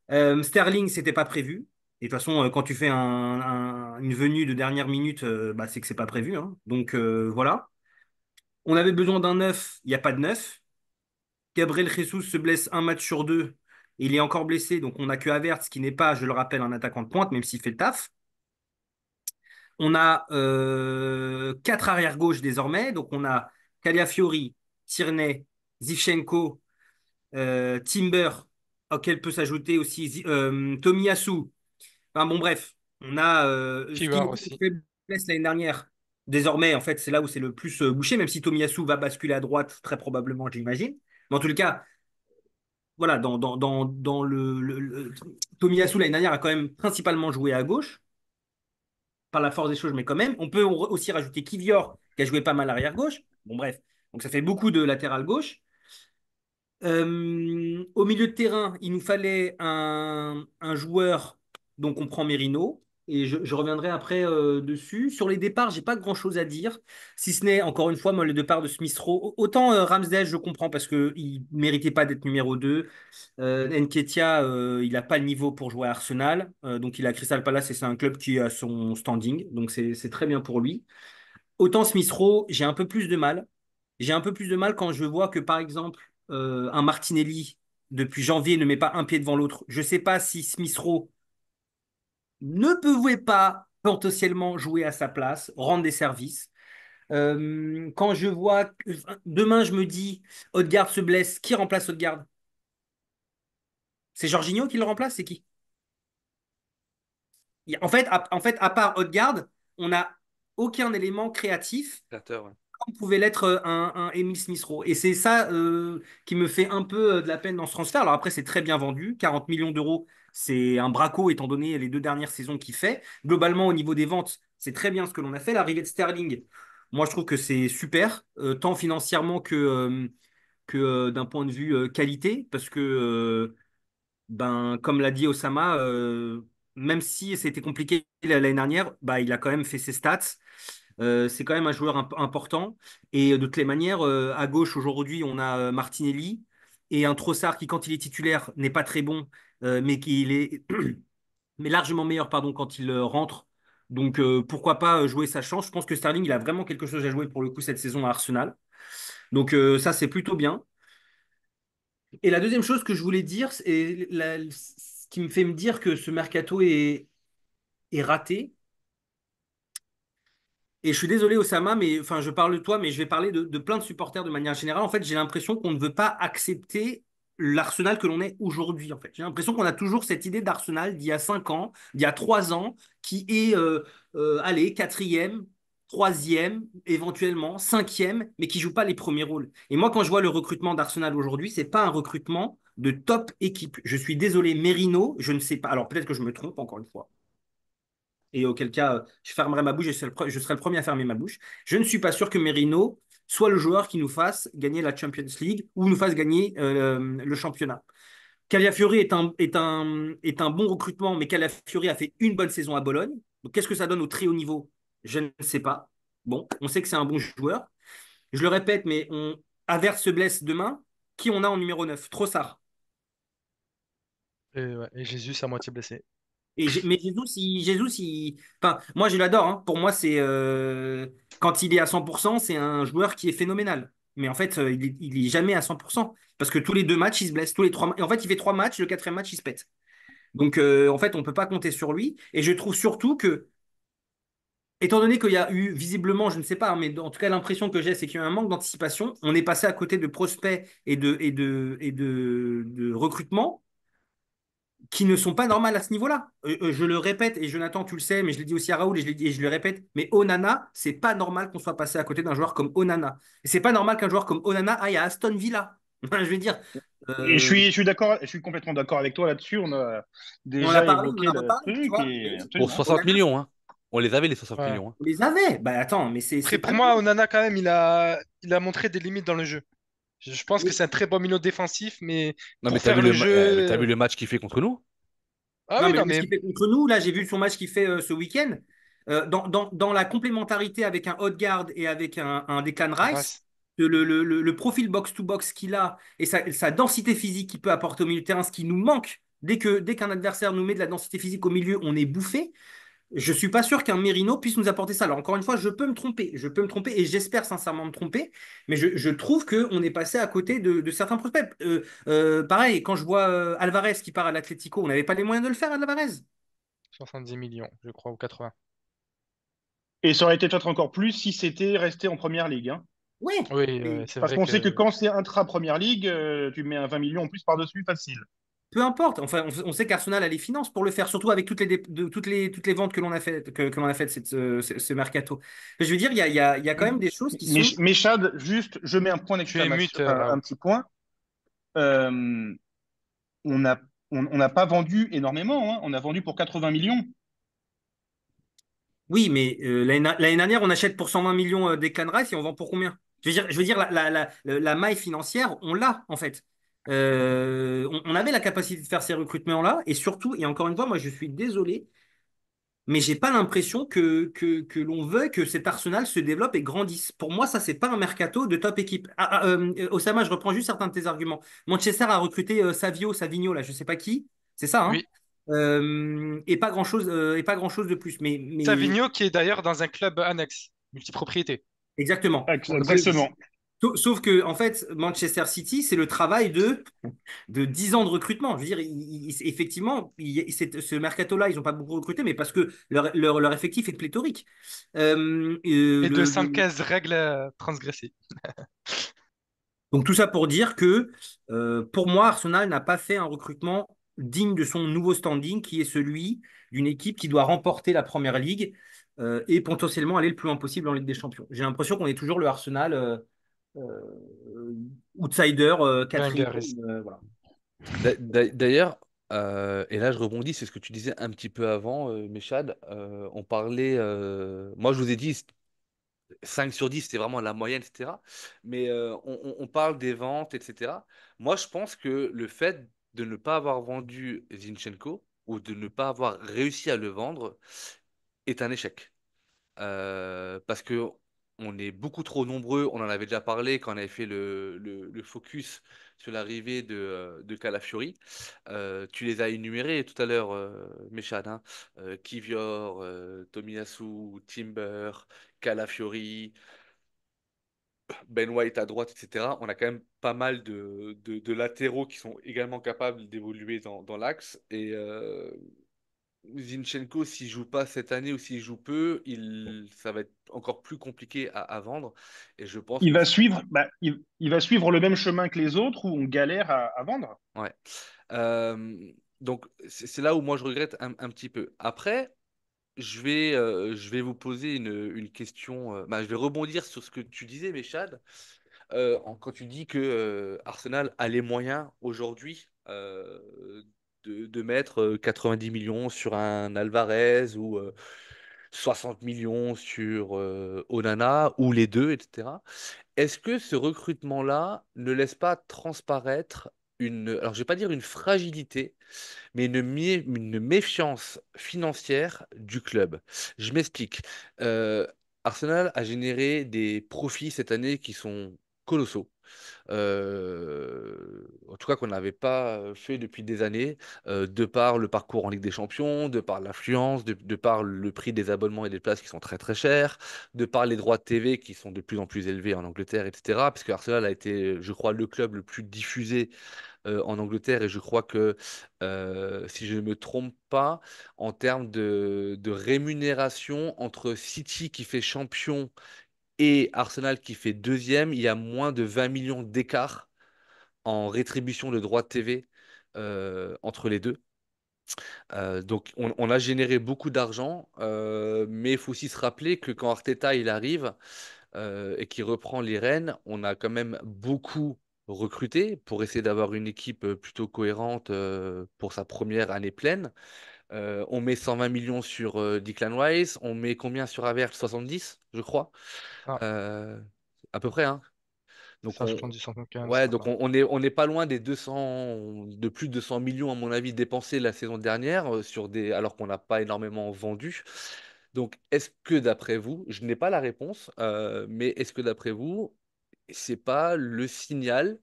Sterling, c'était pas prévu. Et de toute façon, quand tu fais une venue de dernière minute, bah, c'est que c'est pas prévu, hein. Donc voilà. On avait besoin d'un neuf, il n'y a pas de neuf. Gabriel Jesus se blesse un match sur deux. Il est encore blessé, donc on n'a que Havertz qui n'est pas, je le rappelle, un attaquant de pointe, même s'il fait le taf. On a quatre arrières-gauche désormais, donc on a Caliafiori, Tierney, Zivchenko, Timber, auquel peut s'ajouter aussi Tomiyasu. Enfin bon, bref, on a ce qui Fever était une aussi. faiblesse l'année dernière. Désormais, en fait, c'est là où c'est le plus bouché, même si Tomiyasu va basculer à droite, très probablement, j'imagine. Mais en tout cas, voilà, dans Tomiyasu l'année dernière a quand même principalement joué à gauche, par la force des choses, mais quand même. On peut aussi rajouter Kivior, qui a joué pas mal arrière gauche. Bon, bref. Donc ça fait beaucoup de latéral gauche. Au milieu de terrain, il nous fallait un joueur, donc on prend Merino. et je reviendrai après dessus. Sur les départs, j'ai pas grand-chose à dire, si ce n'est, encore une fois, moi, le départ de Smith Rowe. Autant Ramsdale, je comprends parce qu'il ne méritait pas d'être numéro 2. Nketiah, il n'a pas le niveau pour jouer à Arsenal. Donc, il a Crystal Palace et c'est un club qui a son standing. Donc, c'est très bien pour lui. Autant Smith Rowe, j'ai un peu plus de mal. J'ai un peu plus de mal quand je vois que, par exemple, un Martinelli, depuis janvier, ne met pas un pied devant l'autre. Je ne sais pas si Smith Rowe ne pouvait pas potentiellement jouer à sa place, rendre des services. Quand je vois, demain, je me dis, Odegaard se blesse, qui remplace Odegaard? C'est Jorginho qui le remplace? C'est qui? En fait, à part Odegaard, on n'a aucun élément créatif Créateur, ouais. comme pouvait l'être un Emile Smith-Rowe. Et c'est ça qui me fait un peu de la peine dans ce transfert. Alors après, c'est très bien vendu. 40 millions d'euros, c'est un braco étant donné les 2 dernières saisons qu'il fait. Globalement, au niveau des ventes, c'est très bien ce que l'on a fait. L'arrivée de Sterling, moi, je trouve que c'est super, tant financièrement que d'un point de vue qualité, parce que, ben, comme l'a dit Osama, même si c'était compliqué l'année dernière, bah, il a quand même fait ses stats. C'est quand même un joueur important. Et de toutes les manières, à gauche, aujourd'hui, on a Martinelli et un Trossard qui, quand il est titulaire, n'est pas très bon, mais qui il est mais largement meilleur pardon, quand il rentre. Donc, pourquoi pas jouer sa chance? Je pense que Sterling, il a vraiment quelque chose à jouer pour le coup cette saison à Arsenal. Donc, ça, c'est plutôt bien. Et la deuxième chose que je voulais dire, et ce qui me fait me dire que ce mercato est raté, et je suis désolé, Osama, mais enfin, je parle de toi, mais je vais parler de plein de supporters de manière générale. En fait, j'ai l'impression qu'on ne veut pas accepter l'Arsenal que l'on est aujourd'hui. En fait, j'ai l'impression qu'on a toujours cette idée d'Arsenal d'il y a 5 ans, d'il y a 3 ans, qui est, allez, quatrième, troisième, éventuellement cinquième, mais qui joue pas les premiers rôles. Et moi, quand je vois le recrutement d'Arsenal aujourd'hui, c'est pas un recrutement de top équipe. Je suis désolé, Merino, je ne sais pas. Alors peut-être que je me trompe encore une fois et auquel cas je fermerai ma bouche et je serai le premier à fermer ma bouche. Je ne suis pas sûr que Merino soit le joueur qui nous fasse gagner la Champions League ou nous fasse gagner le championnat. Calafiori est un bon recrutement, mais Calafiori a fait une bonne saison à Bologne. Donc qu'est-ce que ça donne au très haut niveau? Je ne sais pas. Bon, on sait que c'est un bon joueur. Je le répète, mais Havertz se blesse demain. Qui on a en numéro 9? Trossard. Et, ouais, et Jésus à moitié blessé. Mais enfin, moi je l'adore, hein. Pour moi, quand il est à 100%, c'est un joueur qui est phénoménal. Mais en fait, il est jamais à 100%. Parce que tous les 2 matchs, il se blesse. Tous les 3... Et en fait, il fait 3 matchs, le quatrième match, il se pète. Donc, en fait, on ne peut pas compter sur lui. Et je trouve surtout que, étant donné qu'il y a eu visiblement, je ne sais pas, hein, mais en tout cas, l'impression que j'ai, c'est qu'il y a eu un manque d'anticipation. On est passé à côté de prospects et de recrutement qui ne sont pas normales à ce niveau-là. Je le répète, et Jonathan, tu le sais, mais je l'ai dit aussi à Raoul, et je le répète, mais Onana, c'est pas normal qu'on soit passé à côté d'un joueur comme Onana. Et c'est pas normal qu'un joueur comme Onana aille à Aston Villa. Je veux dire, Et euh, je suis d'accord, je suis complètement d'accord avec toi là-dessus. On a on en a déjà parlé, on évoqué en a le reparlé, tu truc vois. et Pour absolument. 60 Onana, millions, hein. On les avait, les 60 Ouais. millions, hein. on les avait. Bah attends, mais c'est Après, pas pour le moi, Onana, quand même, il a montré des limites dans le jeu. Je pense que mais- c'est un très bon milieu défensif, mais Non, mais pour faire le mais t'as jeu. vu le match qu'il fait contre nous? Ah Non, oui, mais non, le match mais qu'il fait contre nous, là, j'ai vu son match qu'il fait ce week-end. Dans la complémentarité avec un Odegaard et avec un Declan Rice, grâce. le profil box-to-box qu'il a et sa densité physique qu'il peut apporter au milieu de terrain, ce qui nous manque, dès qu'un adversaire nous met de la densité physique au milieu, on est bouffé. Je suis pas sûr qu'un Merino puisse nous apporter ça. Alors, encore une fois, je peux me tromper et j'espère sincèrement me tromper, mais je trouve qu'on est passé à côté de certains prospects. Pareil, quand je vois Alvarez qui part à l'Atlético, on n'avait pas les moyens de le faire, Alvarez. 70 millions, je crois, ou 80. Et ça aurait été peut-être encore plus si c'était resté en première ligue, hein. Ouais, Oui, mais c'est Parce vrai qu'on sait que que. quand c'est intra-première ligue, tu mets un 20 millions en plus par-dessus, facile. peu importe. Enfin, on sait qu'Arsenal a les finances pour le faire, surtout avec toutes les ventes que l'on a faites, que l'on a faites ce mercato. Je veux dire, il y a quand même des choses qui sont. Mais Chad, juste, je mets un point Tu es d'exclamation, mute, enfin, Raoul. un petit point. Euh, on n'a on n'a pas vendu énormément, hein. On a vendu pour 80 millions. Oui, mais l'année dernière, on achète pour 120 millions Declan Rice et on vend pour combien? Je veux dire la maille financière, on l'a en fait. On avait la capacité de faire ces recrutements-là et surtout, et encore une fois, moi je suis désolé, mais j'ai pas l'impression que l'on veuille que cet Arsenal se développe et grandisse. Pour moi, ça, c'est pas un mercato de top équipe. Osama, je reprends juste certains de tes arguments. Manchester a recruté Savigno, là, je sais pas qui, c'est ça, hein? Oui. Et pas grand-chose de plus. Mais Savigno qui est d'ailleurs dans un club annexe, multipropriété. exactement. Exactement. Sauf que, en fait, Manchester City, c'est le travail de 10 ans de recrutement. Je veux dire, effectivement, ce mercato-là, ils n'ont pas beaucoup recruté, mais parce que leur effectif est pléthorique. Et de 115 règles transgressées. Donc tout ça pour dire que, pour moi, Arsenal n'a pas fait un recrutement digne de son nouveau standing, qui est celui d'une équipe qui doit remporter la Première Ligue et potentiellement aller le plus loin possible en Ligue des Champions. J'ai l'impression qu'on est toujours le Arsenal outsider, quatrième. Wenger. Voilà. D'ailleurs, et là je rebondis, c'est ce que tu disais un petit peu avant, Méchad. On parlait, moi je vous ai dit 5 sur 10, c'était vraiment la moyenne, etc. Mais on parle des ventes, etc. Moi je pense que le fait de ne pas avoir vendu Zinchenko ou de ne pas avoir réussi à le vendre est un échec. Parce que on est beaucoup trop nombreux. On en avait déjà parlé quand on avait fait le focus sur l'arrivée de Calafiori. Tu les as énumérés tout à l'heure, Mechad, hein. Kivior, Tomiyasu, Timber, Calafiori, Ben White à droite, etc. On a quand même pas mal de latéraux qui sont également capables d'évoluer dans l'axe. Et Zinchenko, s'il joue pas cette année ou s'il joue peu, ça va être encore plus compliqué à vendre. Et je pense Il que va suivre, il va suivre le même chemin que les autres où on galère à vendre. ouais. Donc c'est là où moi je regrette un petit peu. Après, je vais vous poser une question. Je vais rebondir sur ce que tu disais, Chad. Quand tu dis que Arsenal a les moyens aujourd'hui de mettre 90 millions sur un Alvarez ou 60 millions sur Onana ou les deux, etc. Est-ce que ce recrutement-là ne laisse pas transparaître alors je vais pas dire une fragilité, mais une méfiance financière du club? Je m'explique. Euh, Arsenal a généré des profits cette année qui sont colossaux. En tout cas qu'on n'avait pas fait depuis des années, de par le parcours en Ligue des Champions, de par l'affluence, de par le prix des abonnements et des places qui sont très très chers, de par les droits de TV qui sont de plus en plus élevés en Angleterre, etc. Parce que Arsenal a été, je crois, le club le plus diffusé en Angleterre, et je crois que, si je ne me trompe pas, en termes de rémunération entre City qui fait champion et Arsenal qui fait deuxième, il y a moins de 20 millions d'écart en rétribution de droits de TV entre les deux. Donc on a généré beaucoup d'argent, mais il faut aussi se rappeler que quand Arteta il arrive et qu'il reprend les rênes, on a quand même beaucoup recruté pour essayer d'avoir une équipe plutôt cohérente pour sa première année pleine. On met 120 millions sur Declan Rice, on met combien sur Havertz? 70, je crois. Ah, Euh, à peu près, hein. Donc ça, je prends du 115 ouais, par donc là. on est pas loin des 200, de plus de 200 millions à mon avis dépensés la saison dernière alors qu'on n'a pas énormément vendu. Donc est-ce que d'après vous, je n'ai pas la réponse, mais est-ce que d'après vous, c'est pas le signal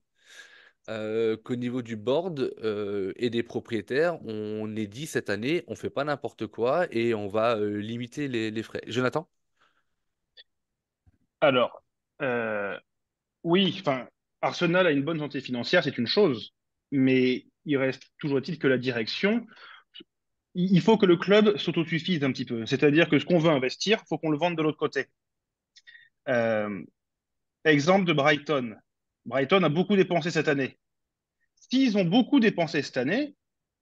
qu'au niveau du board et des propriétaires, on est dit cette année, on fait pas n'importe quoi et on va limiter les frais. Jonathan? Alors, euh, oui, enfin, Arsenal a une bonne santé financière, c'est une chose, mais il reste toujours est-il que la direction, il faut que le club s'autosuffise un petit peu. C'est-à-dire que ce qu'on veut investir, il faut qu'on le vende de l'autre côté. Euh, Exemple de Brighton. Brighton a beaucoup dépensé cette année. S'ils ont beaucoup dépensé cette année,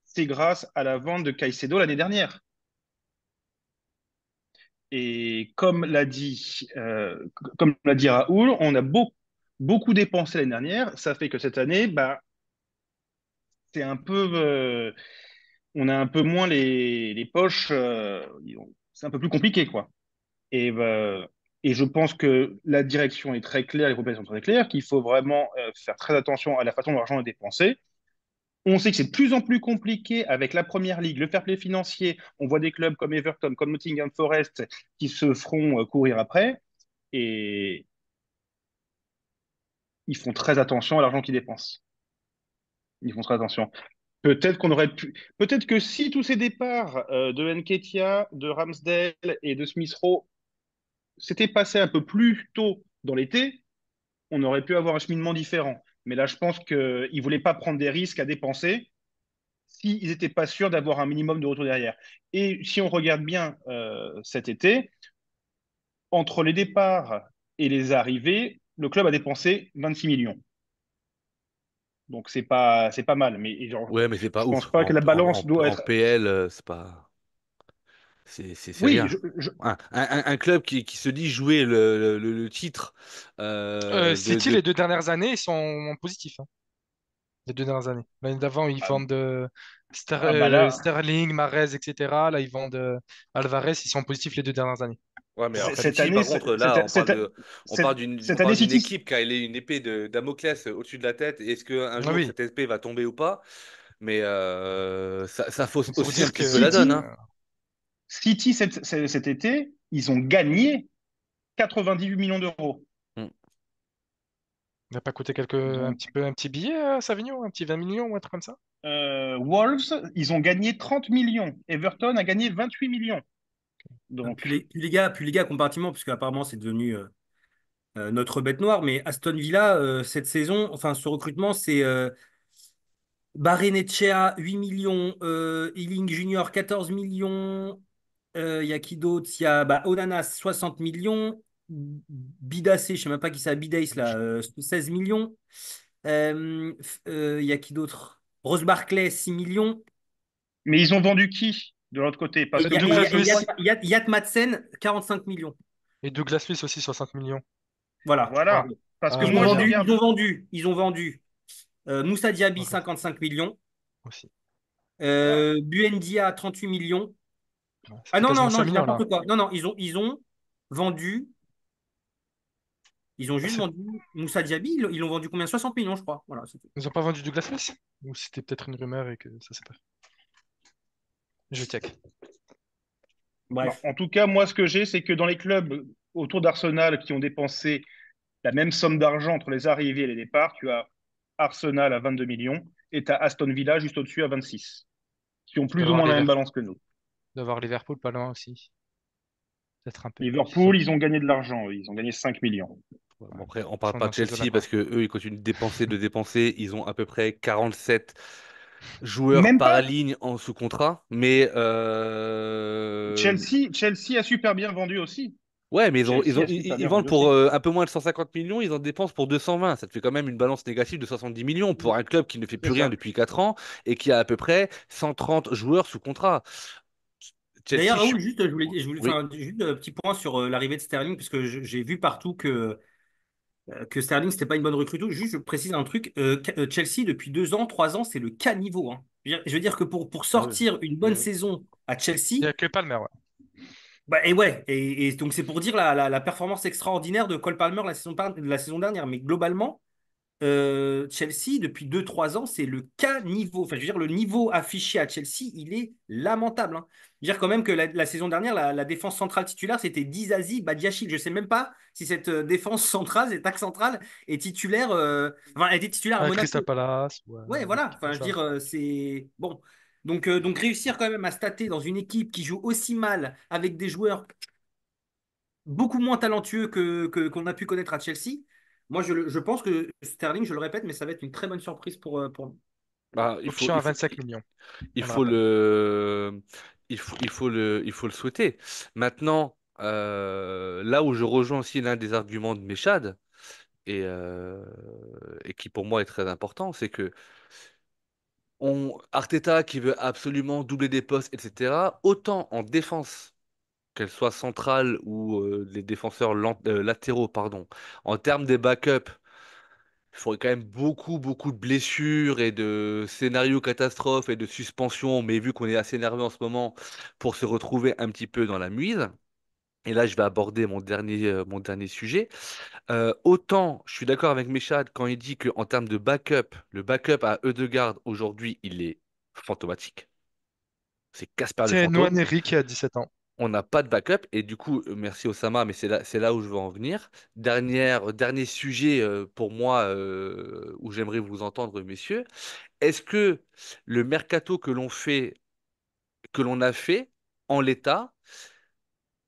c'est grâce à la vente de Caicedo l'année dernière. Et comme l'a dit Raoul, on a beaucoup dépensé l'année dernière. Ça fait que cette année, c'est un peu, on a un peu moins les poches. C'est un peu plus compliqué, quoi. Et, euh, et je pense que la direction est très claire, les propositions sont très claires, qu'il faut vraiment faire très attention à la façon dont l'argent est dépensé. On sait que c'est de plus en plus compliqué avec la première ligue, le fair play financier. On voit des clubs comme Everton, comme Nottingham Forest qui se feront courir après. Et ils font très attention à l'argent qu'ils dépensent. Ils font très attention. Peut-être que si tous ces départs de Nketiah, de Ramsdale et de Smith Rowe s'étaient passés un peu plus tôt dans l'été, on aurait pu avoir un cheminement différent. Mais là, je pense qu'ils ne voulaient pas prendre des risques à dépenser s'ils n'étaient pas sûrs d'avoir un minimum de retour derrière. Et si on regarde bien cet été, entre les départs et les arrivées, le club a dépensé 26 millions. Donc c'est pas mal. Mais genre, Ouais, mais c'est pas je pense ouf. pas que la balance doit En être. PL, c'est pas. C'est Oui, rien. Un club qui se dit jouer le titre City, les 2 dernières années, ils sont en positif, hein. Les 2 dernières années. L'année d'avant, ils ah, vendent ah bah là, Sterling, Mahrez, etc. Là, ils vendent Alvarez, ils sont en positif les 2 dernières années. Ouais, mais alors Après, les cette City, année, par contre, là, on cette parle année, d'une City. équipe qui a une épée de Damoclès au-dessus de la tête. Est-ce qu'un ah jour oui, cette épée va tomber ou pas? Mais ça fausse pour aussi un dire petit peu la que donne, City, hein. City cet été, ils ont gagné 98 millions d'euros. Mm. il n'a pas coûté Donc, un petit billet, Savigno, un petit 20 millions ou un truc comme ça. Wolves, ils ont gagné 30 millions. Everton a gagné 28 millions. Puis Donc, puis les gars, comparativement, parce qu'apparemment c'est devenu notre bête noire, mais Aston Villa, cette saison, enfin ce recrutement, c'est Barrenetchea 8 millions, Ealing Junior 14 millions, il y a qui d'autre? Il y a bah, Onanas 60 millions, Bidacé, je sais même pas qui c'est, Bidace là, 16 millions. Il y a qui d'autre? Rose Barclay 6 millions. mais ils ont vendu qui de l'autre côté? Et Parce il que y a, et il y Douglas a- et Luiz Yat Madsen 45 millions. et Douglas Luiz aussi 60 millions. Voilà. Ah, voilà. Parce que ah, Ils ont moi, je derrière vendu, regarde. ils ont vendu Moussa Diaby ouais, 55 millions, aussi. Voilà. Buendia 38 millions. Ouais, ça Ah fait non, non, quasiment non, 100 je dis millions là. n'importe quoi. Non, non, ils ont vendu, ils ont Ah, juste vendu Moussa Diaby, ils l'ont vendu combien? 60 millions, je crois. Voilà, c'est tout. ils ont pas vendu Douglas Luiz? Ou c'était peut-être une rumeur et que ça c'est pas. Je check. Bon, Bref. en tout cas, moi, ce que j'ai, c'est que dans les clubs autour d'Arsenal qui ont dépensé la même somme d'argent entre les arrivées et les départs, tu as Arsenal à 22 millions et tu as Aston Villa juste au-dessus à 26, qui ont plus ou D'avoir moins la même balance que nous. Liverpool pas loin aussi. Peut-être un peu. Liverpool, ils ont gagné de l'argent, eux. Ils ont gagné 5 millions. Ouais, Ouais, bon, après, on ils parle sont pas dans de cette zone-là Chelsea parce quoi. que eux, ils continuent de dépenser. Ils ont à peu près 47 joueurs Même par pas. ligne en sous contrat. Mais Chelsea a super bien vendu aussi. ouais, mais Chelsea a super ils bien vendent vendu pour aussi. un peu moins de 150 millions, ils en dépensent pour 220. Ça te fait quand même une balance négative de 70 millions pour un club qui ne fait C'est plus rien ça. depuis 4 ans et qui a à peu près 130 joueurs sous contrat. Chelsea, D'ailleurs, Raoul, juste, oui. enfin, juste un petit point sur l'arrivée de Sterling, parce que j'ai vu partout que Sterling, c'était pas une bonne recrue. Juste, je précise un truc. Chelsea, depuis 2 ans, 3 ans, c'est le caniveau, hein. Je veux dire que pour Ah oui. sortir une bonne Mhm. saison à Il y Chelsea, a que Palmer, ouais. bah, et ouais, et donc c'est pour dire la performance extraordinaire de Cole Palmer la saison dernière. Mais globalement, Chelsea, depuis 2 3 ans, c'est le caniveau. Enfin, je veux dire, le niveau affiché à Chelsea, il est lamentable, hein. Je veux dire quand même que la saison dernière, la défense centrale titulaire, c'était Dizazi, Badiachil. Je ne sais même pas si cette défense centrale, cette axe centrale, est titulaire. Enfin, elle était titulaire à Crystal Monaco. Palace, Ouais, des voilà. trucs Enfin, comme je veux ça. dire, c'est bon. Donc réussir quand même à stater dans une équipe qui joue aussi mal avec des joueurs beaucoup moins talentueux qu'on a pu connaître à Chelsea. Moi, je pense que Sterling, je le répète, mais ça va être une très bonne surprise pour nous. Bah, Option à 25 millions, il on le faut rappelle. il faut le souhaiter. Maintenant, là où je rejoins aussi l'un des arguments de Mechad, et qui pour moi est très important, c'est que Arteta qui veut absolument doubler des postes, etc., autant en défense, qu'elle soit centrale ou les défenseurs latéraux, pardon, en termes des backups, il faudrait quand même beaucoup de blessures et de scénarios catastrophes et de suspensions, mais vu qu'on est assez nerveux en ce moment, pour se retrouver un petit peu dans la muise. Et là, je vais aborder mon dernier sujet. Autant, je suis d'accord avec Mechad quand il dit qu'en termes de backup, le backup à Ødegaard, aujourd'hui, il est fantomatique. C'est Casper le C'est fantôme. Nwaneri qui a 17 ans. On n'a pas de backup. Et du coup, merci Osama, mais c'est là où je veux en venir. Dernier sujet pour moi où j'aimerais vous entendre, messieurs. Est-ce que le mercato que l'on a fait en l'état,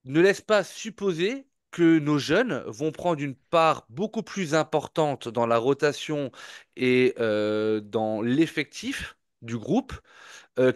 ne laisse pas supposer que nos jeunes vont prendre une part beaucoup plus importante dans la rotation et dans l'effectif du groupe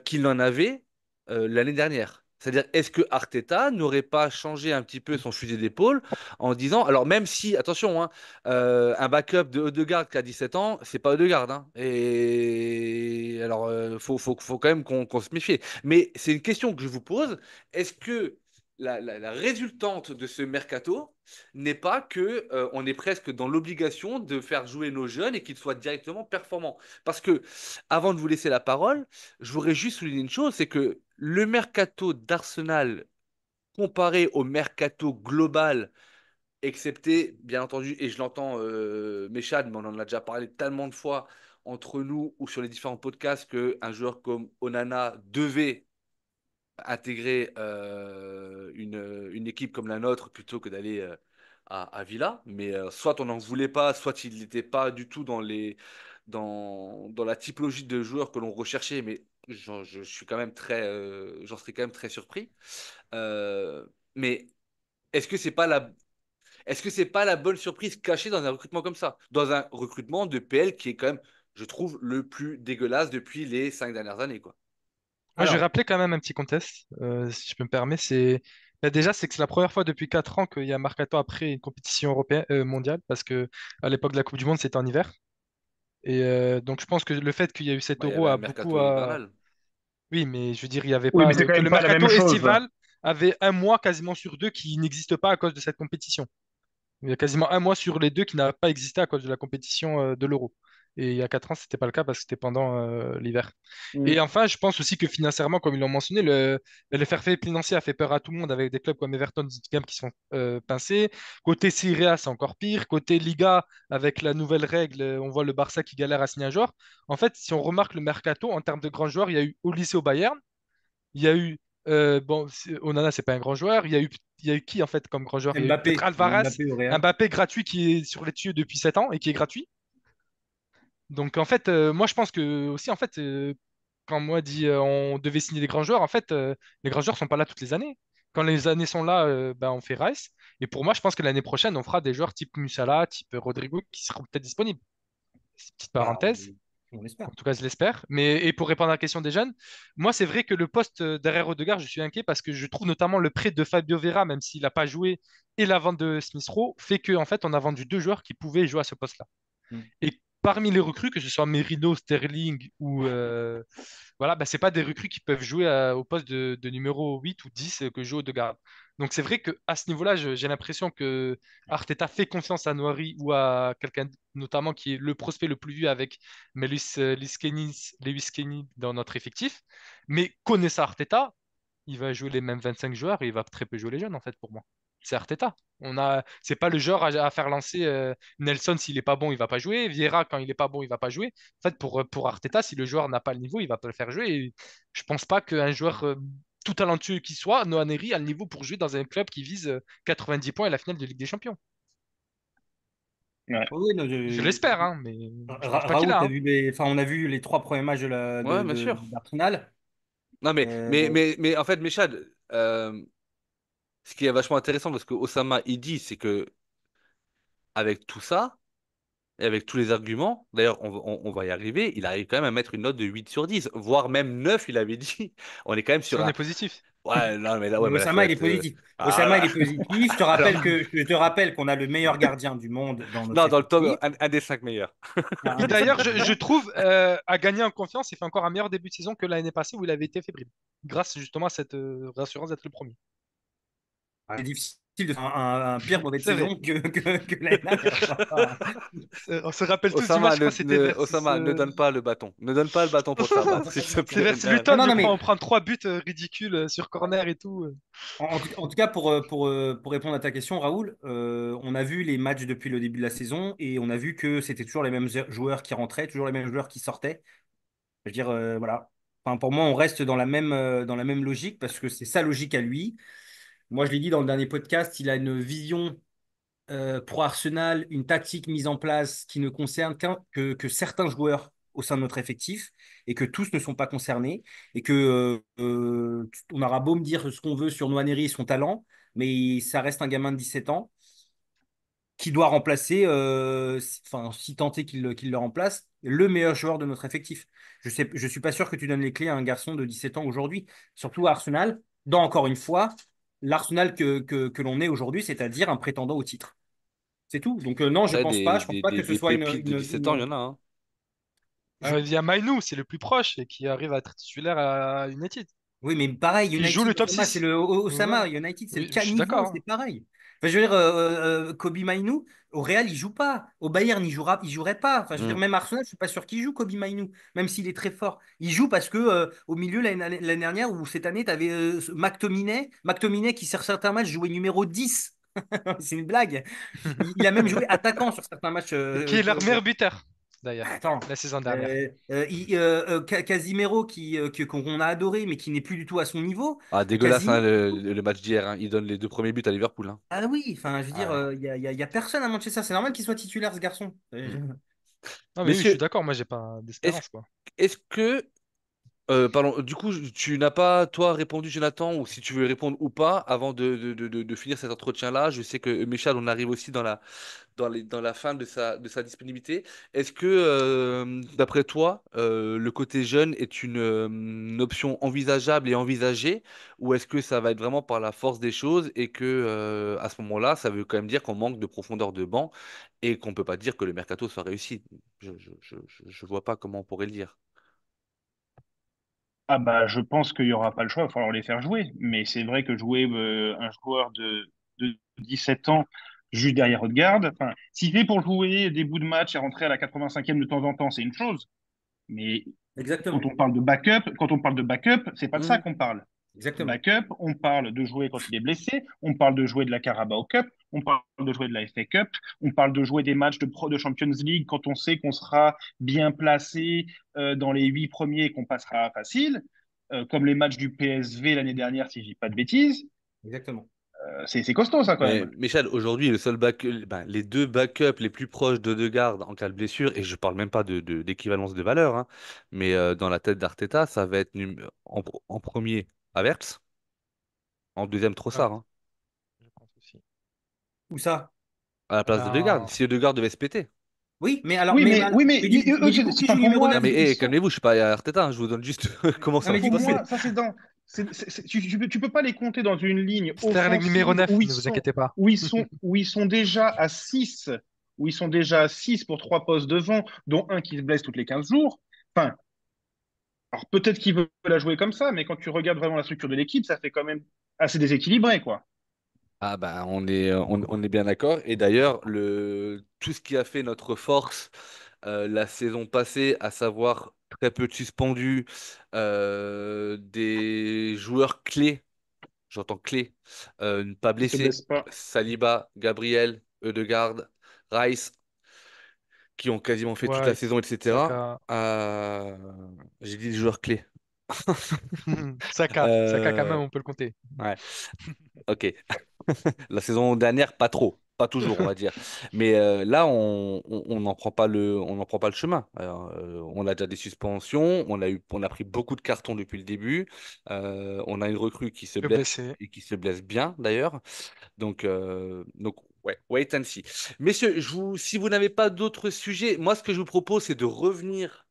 qu'il n'en avait l'année dernière. C'est-à-dire, est-ce que Arteta n'aurait pas changé un petit peu son fusil d'épaule en disant, alors même si, attention, hein, un backup de Ødegaard qui a 17 ans, c'est pas Ødegaard, hein, et alors, faut quand même qu'on se méfie. Mais c'est une question que je vous pose. Est-ce que la résultante de ce mercato n'est pas que on est presque dans l'obligation de faire jouer nos jeunes et qu'ils soient directement performants? Parce que, avant de vous laisser la parole, je voudrais juste souligner une chose, c'est que le mercato d'Arsenal comparé au mercato global, excepté, bien entendu, et je l'entends, Mechad, mais on en a déjà parlé tellement de fois entre nous ou sur les différents podcasts qu'un joueur comme Onana devait intégrer une équipe comme la nôtre plutôt que d'aller à Villa. Mais soit on n'en voulait pas, soit il n'était pas du tout dans la typologie de joueurs que l'on recherchait. Mais je suis quand même j'en serais quand même très surpris. Euh, mais est-ce que c'est pas est-ce que c'est pas la bonne surprise cachée dans un recrutement comme ça? Dans un recrutement de PL qui est quand même, je trouve, le plus dégueulasse depuis les 5 dernières années, quoi. Moi, je vais Alors, rappeler quand même un petit contexte, si je me permets. Déjà, c'est que c'est la première fois depuis 4 ans qu'il y a un mercato après une compétition européenne, mondiale, parce que à l'époque de la Coupe du Monde, c'était en hiver. Et donc, je pense que le fait qu'il y a eu cet Bah, il y euro avait un a beaucoup mercato à... hivernal. Oui, mais je veux dire, il y avait Oui, pas mais c'est quand que même le pas la même mercato chose. estival avait un mois quasiment sur deux qui n'existe pas à cause de cette compétition. Il y a quasiment un mois sur les deux qui n'a pas existé à cause de la compétition de l'Euro. Et il y a 4 ans, c'était pas le cas parce que c'était pendant l'hiver. Et Mm. enfin, je pense aussi que financièrement, comme ils l'ont mentionné, le fair play financier a fait peur à tout le monde avec des clubs comme Everton, Nottingham qui sont pincés. Côté Serie A, c'est encore pire. Côté Liga, avec la nouvelle règle, on voit le Barça qui galère à signer un joueur. En fait, si on remarque le mercato, en termes de grands joueurs, il y a eu Olise au Bayern, il y a eu, bon, Onana, c'est pas un grand joueur. Il y a eu qui en fait comme grand joueur? Il y a eu peut-être Alvarez, Mbappé au Real. Mbappé gratuit qui est sur les tuyaux depuis 7 ans et qui est gratuit. Donc en fait, moi je pense que aussi en fait, quand moi dit on devait signer des grands joueurs, en fait, les grands joueurs sont pas là toutes les années. Quand les années sont là, ben, on fait Rice. Et pour moi, je pense que l'année prochaine, on fera des joueurs type Musala, type Rodrigo qui seront peut-être disponibles. C'est une petite Bah, parenthèse. on espère. En tout cas, je l'espère. Mais et pour répondre à la question des jeunes, moi, c'est vrai que le poste derrière Odegaard, je suis inquiet parce que je trouve notamment le prêt de Fabio Vera, même s'il n'a pas joué, et la vente de Smith Rowe, fait qu'en fait, on a vendu deux joueurs qui pouvaient jouer à ce poste-là. Mm. Et parmi les recrues, que ce soit Merino, Sterling ou voilà, bah, c'est pas des recrues qui peuvent jouer au poste de numéro 8 ou 10 que joue Odegaard. Donc c'est vrai qu'à ce niveau-là, j'ai l'impression que Arteta fait confiance à Noiri ou à quelqu'un notamment qui est le prospect le plus vu avec Lewis Kenny dans notre effectif. Mais connaissant Arteta, il va jouer les mêmes 25 joueurs et il va très peu jouer les jeunes en fait pour moi. C'est Arteta. C'est pas le genre à faire lancer Nelson s'il est pas bon, il va pas jouer. Vieira quand il est pas bon, il va pas jouer. En fait, pour Arteta, si le joueur n'a pas le niveau, il va pas le faire jouer. Et je pense pas qu'un joueur tout talentueux qui soit, Noah Neri, a le niveau pour jouer dans un club qui vise 90 points et la finale de Ligue des Champions. Ouais. Oui, non, Je l'espère, hein, mais je pense pas qu'il Raoult, a. Hein. enfin, on a vu les trois premiers matchs Ouais, bien sûr. d'Arsenal. Non, Euh, mais en fait, Mechad, ce qui est vachement intéressant, parce que Osama, il dit, c'est que avec tout ça, et avec tous les arguments, d'ailleurs, on va y arriver, il arrive quand même à mettre une note de 8 sur 10 voire même 9 il avait dit. On est quand même Si sur on un. est positif. Ouais, non, mais mais là, faut Osama, il est être. positif. Ah Osama, il là. est positif. Alors, Je te rappelle qu'on a le meilleur gardien du monde dans notre non, dans le top, effectif. un des 5 meilleurs. Un Qui des cinq d'ailleurs, je meilleurs. trouve, a gagné en confiance et fait encore un meilleur début de saison que l'année passée où il avait été fébrile. Grâce justement à cette réassurance d'être le premier. C'est difficile de faire un pire mauvais de C'est vrai. saison que l'année dernière. On se rappelle tous du match, Osama, je crois que c'était versus. Osama, ne donne pas le bâton. Ne donne pas le bâton pour te faire battre, s'il te C'est plaît. versus Non. Non, Luton, non, je non, crois, mais on prend 3 buts ridicules sur corner et tout. en tout cas, pour répondre à ta question, Raoul, on a vu les matchs depuis le début de la saison et on a vu que c'était toujours les mêmes joueurs qui rentraient, toujours les mêmes joueurs qui sortaient. Je veux dire, voilà. Enfin, pour moi, on reste dans la même logique parce que c'est sa logique à lui. Moi, je l'ai dit dans le dernier podcast, il a une vision pour Arsenal, une tactique mise en place qui ne concerne que certains joueurs au sein de notre effectif et que tous ne sont pas concernés et que on aura beau me dire ce qu'on veut sur Nwaneri et son talent, mais ça reste un gamin de 17 ans qui doit remplacer, enfin, si tant est qu'il le remplace, le meilleur joueur de notre effectif. Je suis pas sûr que tu donnes les clés à un garçon de 17 ans aujourd'hui, surtout à Arsenal, dans encore une fois, l'Arsenal que l'on est aujourd'hui, c'est-à-dire un prétendant au titre. C'est tout. Donc non, je Après, pense pas. Je pense pas que ce des soit pépites de 17 ans, il y en a, hein. je- Il y a Mainou, c'est le plus proche et qui arrive à être titulaire à United. Oui, mais pareil, Qui joue United, le top Osama, c'est 6. le Voilà. Osama, United, c'est le Oui, je suis caniveau, d'accord, c'est hein. pareil. Enfin, je veux dire, Kobe Mainoo, au Real, il joue pas. Au Bayern, il jouerait pas. Enfin, je veux dire, Hmm. même Arsenal, je suis pas sûr qu'il joue, Kobe Mainoo, même s'il est très fort. Il joue parce que au milieu, l'année dernière ou cette année, tu avais McTominay qui, sur certains matchs, jouait numéro 10. C'est une blague. Il a même joué attaquant sur certains matchs. Et qui est leur meilleur buteur, d'ailleurs, Attends, la saison dernière. Casimiro qu'on a adoré, mais qui n'est plus du tout à son niveau. Ah, dégueulasse, hein, Casimiro, le match d'hier, hein. Il donne les deux premiers buts à Liverpool, hein. ah oui, enfin, je veux dire, Ouais. y a personne à Manchester. C'est normal qu'il soit titulaire, ce garçon. Hmm. Non, mais oui, je suis Messieurs, d'accord, moi, j'ai pas est-ce, d'espérance, quoi. est-ce que pardon, du coup, tu n'as pas, toi, répondu, Jonathan, ou si tu veux répondre ou pas, avant de finir cet entretien-là. Je sais que Michel, on arrive aussi dans la fin de sa disponibilité. Est-ce que, d'après toi, le côté jeune est une option envisageable et envisagée, ou est-ce que ça va être vraiment par la force des choses et que, à ce moment-là, ça veut quand même dire qu'on manque de profondeur de banc et qu'on peut pas dire que le mercato soit réussi? Je vois pas comment on pourrait le dire. Ah bah, je pense qu'il n'y aura pas le choix, il va falloir les faire jouer. Mais c'est vrai que jouer un joueur de 17 ans juste derrière Odegaard, enfin, si c'est pour jouer des bouts de match et rentrer à la 85e de temps en temps, c'est une chose. Mais Exactement. quand on parle de backup, c'est pas de ça Mhm. qu'on parle. Exactement. Backup, on parle de jouer quand il est blessé, on parle de jouer de la Carabao Cup, on parle de jouer de la FA Cup, on parle de jouer des matchs de Pro de Champions League quand on sait qu'on sera bien placé dans les 8 premiers et qu'on passera facile, comme les matchs du PSV l'année dernière, si je dis pas de bêtises. Exactement. C'est costaud ça quand Mais même. Michel, aujourd'hui, les deux backups les plus proches d'Odegaard en cas de blessure, et je parle même pas d'équivalence de valeur, hein, mais dans la tête d'Arteta, ça va être en premier Havertz, en deuxième Ouais, Trossard, hein, je pense aussi. Où ça? à la place d'Odegaard. Ben, Si Odegaard devait se péter. Oui, mais alors, mais, alors- mais du coup, qui Enfin, joue pour numéro moi, Non 9 mais du coup? calmez-vous, je suis pas à Arteta, hein, je vous donne juste comment Non, ça va mais se du pour coup, passer. moi, ça c'est dans. Tu peux pas les compter dans une ligne Sterling numéro offensive 9, ne vous inquiétez pas. où ils sont déjà à 6, où ils sont déjà à 6 pour 3 postes devant, dont un qui se blesse toutes les 15 jours. Enfin, alors peut-être qu'ils veulent la jouer comme ça, mais quand tu regardes vraiment la structure de l'équipe, ça fait quand même assez déséquilibré, quoi. Ah bah on est bien d'accord. Et d'ailleurs, tout ce qui a fait notre force la saison passée, à savoir très peu de suspendus, des joueurs clés, j'entends clés, pas Qui se blessés, blesse pas. Saliba, Gabriel, Ødegaard, Rice, qui ont quasiment fait toute la Ouais, saison, etc. Saka. Euh, j'ai dit des joueurs clés. Saka quand même, Euh, on peut le compter. ouais, ok. La saison dernière, pas trop, pas toujours, on va dire. Mais là, on n'en prend pas on n'en prend pas le chemin. Alors, on a déjà des suspensions, on a pris beaucoup de cartons depuis le début. On a une recrue qui se Le blesse blessé. et qui se blesse bien d'ailleurs. Donc ouais, wait and see. Messieurs, si vous n'avez pas d'autres sujets, moi, ce que je vous propose, c'est de revenir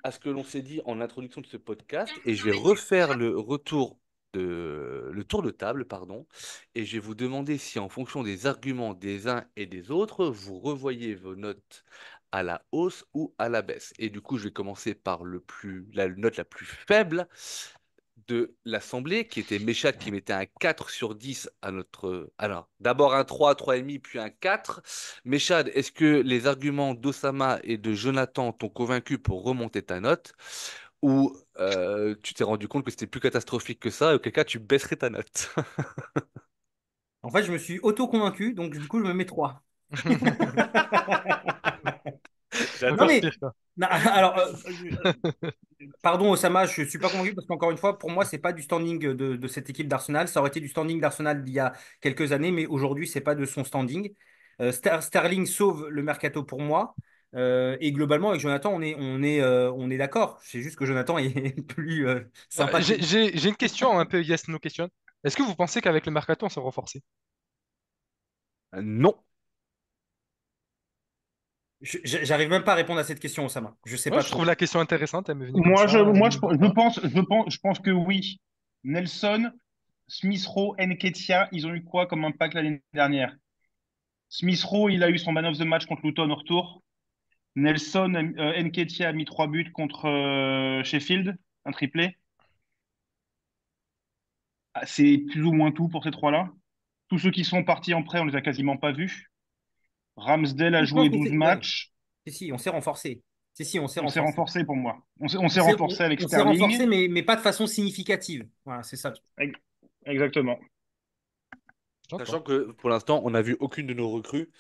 à ce que l'on s'est dit en introduction de ce podcast et je vais refaire le tour de table, pardon, et je vais vous demander si en fonction des arguments des uns et des autres, vous revoyez vos notes à la hausse ou à la baisse. Et du coup, je vais commencer par la note la plus faible de l'Assemblée, qui était Méchat, qui mettait un 4 sur 10 à notre... Alors, d'abord un 3, 3,5, puis un 4. Méchad, est-ce que les arguments d'Osama et de Jonathan t'ont convaincu pour remonter ta note? Ou tu t'es rendu compte que c'était plus catastrophique que ça, et auquel cas tu baisserais ta note? En fait, je me suis auto-convaincu, donc du coup, je me mets 3. Non, J'adore. mais, Pire, quoi. non, alors, pardon, Osama, je ne suis pas convaincu parce qu'encore une fois, pour moi, c'est pas du standing de cette équipe d'Arsenal. Ça aurait été du standing d'Arsenal d'il y a quelques années, mais aujourd'hui, c'est pas de son standing. Sterling sauve le mercato pour moi. Et globalement, avec Jonathan, on est d'accord. C'est juste que Jonathan est plus sympathique. J'ai une question un peu yes no question. Est-ce que vous pensez qu'avec le mercato on s'est renforcé? Non. J'arrive même pas à répondre à cette question, Osama. Je sais Ouais, pas je trouve trop. la question intéressante, elle me venait comme Moi, ça. Voilà. je pense que oui. Nelson, Smith Rowe, Nketiah, ils ont eu quoi comme impact l'année dernière? Smith Rowe, il a eu son man of the match contre Luton au retour. Nelson, Nketiah a mis 3 buts contre Sheffield, un triplé. Ah, c'est plus ou moins tout pour ces trois-là. Tous ceux qui sont partis en prêt, on les a quasiment pas vus. Ramsdale a Je pense joué qu'on 12 s'est, ouais. matchs. Si, on s'est renforcé. Si, on s'est On s'est renforcé. renforcé pour moi. On s'est renforcé avec On s'est renforcé, Sterling. mais pas de façon significative. Voilà, c'est ça. Ex- Exactement. J'entends. Sachant que pour l'instant, on n'a vu aucune de nos recrues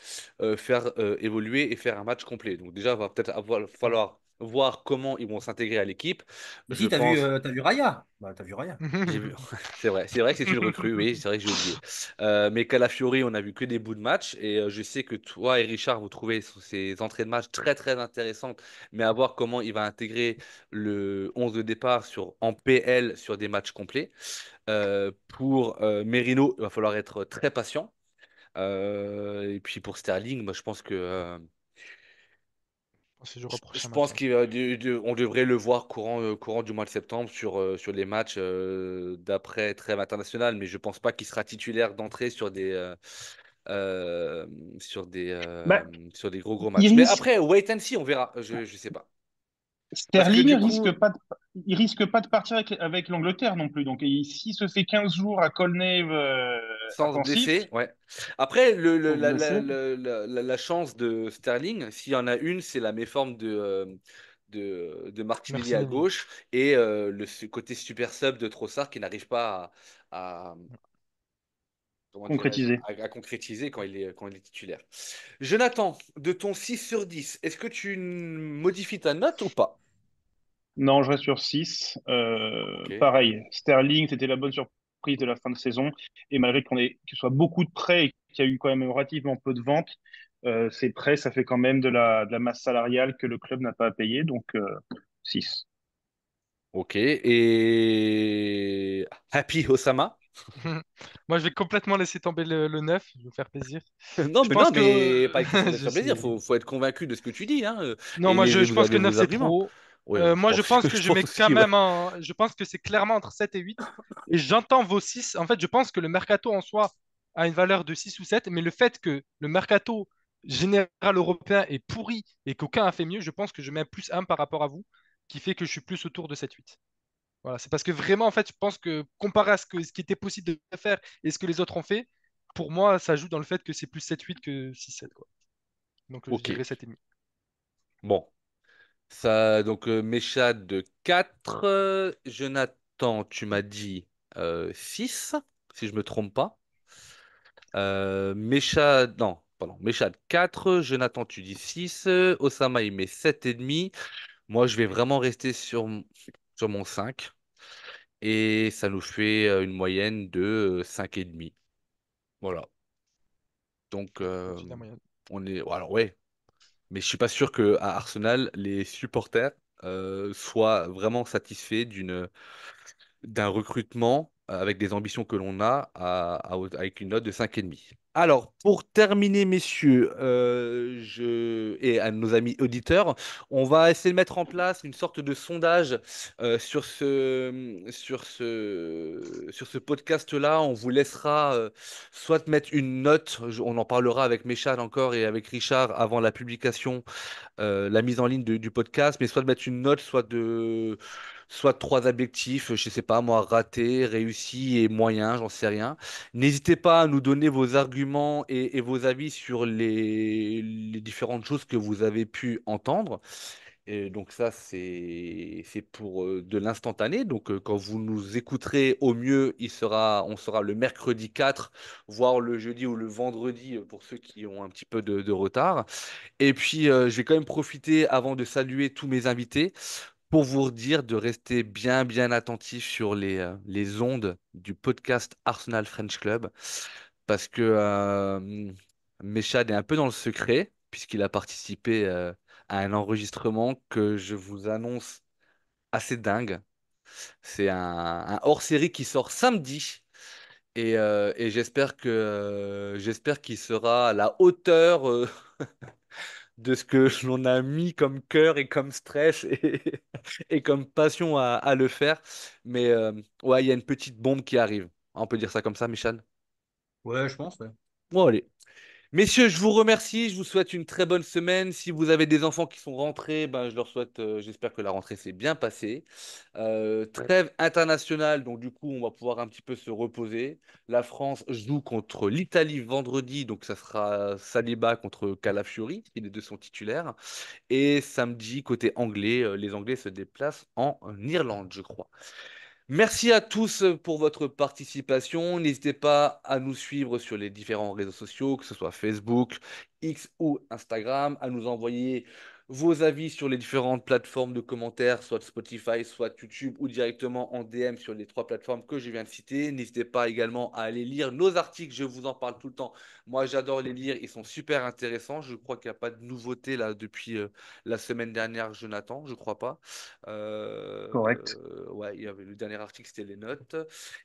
faire évoluer et faire un match complet. Donc déjà, va peut-être falloir voir comment ils vont s'intégrer à l'équipe. Mais Je si, pense, t'as vu Raya. Bah, t'as vu Raya. j'ai vu, c'est vrai que c'est une recrue, oui, c'est vrai que j'ai oublié. Mais Calafiori, on a vu que des bouts de match et je sais que toi et Richard, vous trouvez ces entrées de match très très intéressantes, mais à voir comment il va intégrer le 11 de départ en PL sur des matchs complets. Pour Merino, il va falloir être très patient. Et puis pour Sterling, moi, je pense que C'est jouera au je prochain match, pense hein. on devrait le voir courant du mois de septembre sur les matchs d'après trêve internationale, mais je pense pas qu'il sera titulaire d'entrée euh, sur des Bah, sur des gros il matchs. Mais risque, après, wait and see, on verra. Je sais pas. Parce que Sterling du coup, il risque pas de partir avec l'Angleterre non plus. Donc, s'il se fait 15 jours à Colnave sans se intensif, blesser, ouais. Après, sans se blesser, la chance de Sterling, s'il y en a une, c'est la méforme de Martinelli à Martinelli. gauche et ce côté super sub de Trossard qui n'arrive pas à, comment dirais-je, concrétisé. à concrétiser quand il est titulaire. Jonathan, de ton 6 sur 10, est-ce que tu modifies ta note ou pas? Non, je reste sur 6. Ok, Pareil, Sterling, c'était la bonne surprise de la fin de saison. Et malgré qu'il soit beaucoup de prêts et qu'il y a eu quand même relativement peu de ventes, ces prêts, ça fait quand même de la masse salariale que le club n'a pas à payer. Donc, 6. ok. Et Happy Osama? Moi, je vais complètement laisser tomber le 9, je vais vous faire plaisir. Non, Je mais pense non, que. mais pas question de Je faire sais. plaisir. Faut être convaincu de ce que tu dis, hein, Non, moi, je pense que les 9 vos c'est arguments. trop. Oui, je Moi, je pense, pense que je je pense mets quand aussi, ouais. même un. Je pense que c'est clairement entre 7 et 8. Et j'entends vos 6. En fait, je pense que le mercato en soi a une valeur de 6 ou 7. Mais le fait que le mercato général européen est pourri et qu'aucun a fait mieux, je pense que je mets un plus 1 par rapport à vous, qui fait que je suis plus autour de 7-8. Voilà, c'est parce que vraiment, en fait, je pense que comparé à ce qui était possible de faire et ce que les autres ont fait, pour moi, ça joue dans le fait que c'est plus 7-8 que 6-7, quoi. Donc, je Ok. dirais 7,5. Bon. Ça, donc, Méchad de 4. Jonathan, tu m'as dit 6, si je me trompe pas. Méchad, non, pardon, Méchad 4. Jonathan, tu dis 6. Osama, il met 7,5. Moi, je vais vraiment rester sur mon 5. Et ça nous fait une moyenne de 5,5. Voilà. Donc, Au-dessus de la moyenne. on est. Alors, ouais. Mais je suis pas sûr que à Arsenal, les supporters soient vraiment satisfaits d'un recrutement avec des ambitions que l'on a avec une note de 5,5. Alors, pour terminer, messieurs, et à nos amis auditeurs, on va essayer de mettre en place une sorte de sondage sur ce podcast-là. On vous laissera soit mettre une note, on en parlera avec Méchal encore et avec Richard avant la publication la mise en ligne du podcast, mais soit de mettre une note, soit soit trois objectifs, je sais pas moi, raté, réussi et moyen, j'en sais rien. N'hésitez pas à nous donner vos arguments et vos avis sur les différentes choses que vous avez pu entendre. Et donc ça, c'est pour de l'instantané. Donc quand vous nous écouterez, au mieux, on sera le mercredi 4, voire le jeudi ou le vendredi pour ceux qui ont un petit peu de retard. Et puis, je vais quand même profiter avant de saluer tous mes invités pour vous dire de rester bien, bien attentif sur les ondes du podcast Arsenal French Club parce que Meshad est un peu dans le secret puisqu'il a participé à un enregistrement que je vous annonce assez dingue. C'est un hors-série qui sort samedi. Et j'espère qu'il sera à la hauteur de ce que l'on a mis comme cœur et comme stress et comme passion à le faire. Mais ouais, il y a une petite bombe qui arrive. On peut dire ça comme ça, Michel? Ouais, je pense, ouais. Bon, allez. Messieurs, je vous remercie. Je vous souhaite une très bonne semaine. Si vous avez des enfants qui sont rentrés, ben, je leur souhaite, j'espère que la rentrée s'est bien passée. Trêve internationale, donc du coup, on va pouvoir un petit peu se reposer. La France joue contre l'Italie vendredi, donc ça sera Saliba contre Calafiori, si les deux sont titulaires. Et samedi, côté anglais, les Anglais se déplacent en Irlande, je crois. Merci à tous pour votre participation. N'hésitez pas à nous suivre sur les différents réseaux sociaux, que ce soit Facebook, X ou Instagram, à nous envoyer vos avis sur les différentes plateformes de commentaires, soit Spotify, soit YouTube, ou directement en DM sur les trois plateformes que je viens de citer. N'hésitez pas également à aller lire nos articles, je vous en parle tout le temps. Moi, j'adore les lire, ils sont super intéressants. Je crois qu'il n'y a pas de nouveauté là depuis la semaine dernière, Jonathan, je crois pas. Correct. Ouais, il y avait le dernier article, c'était les notes.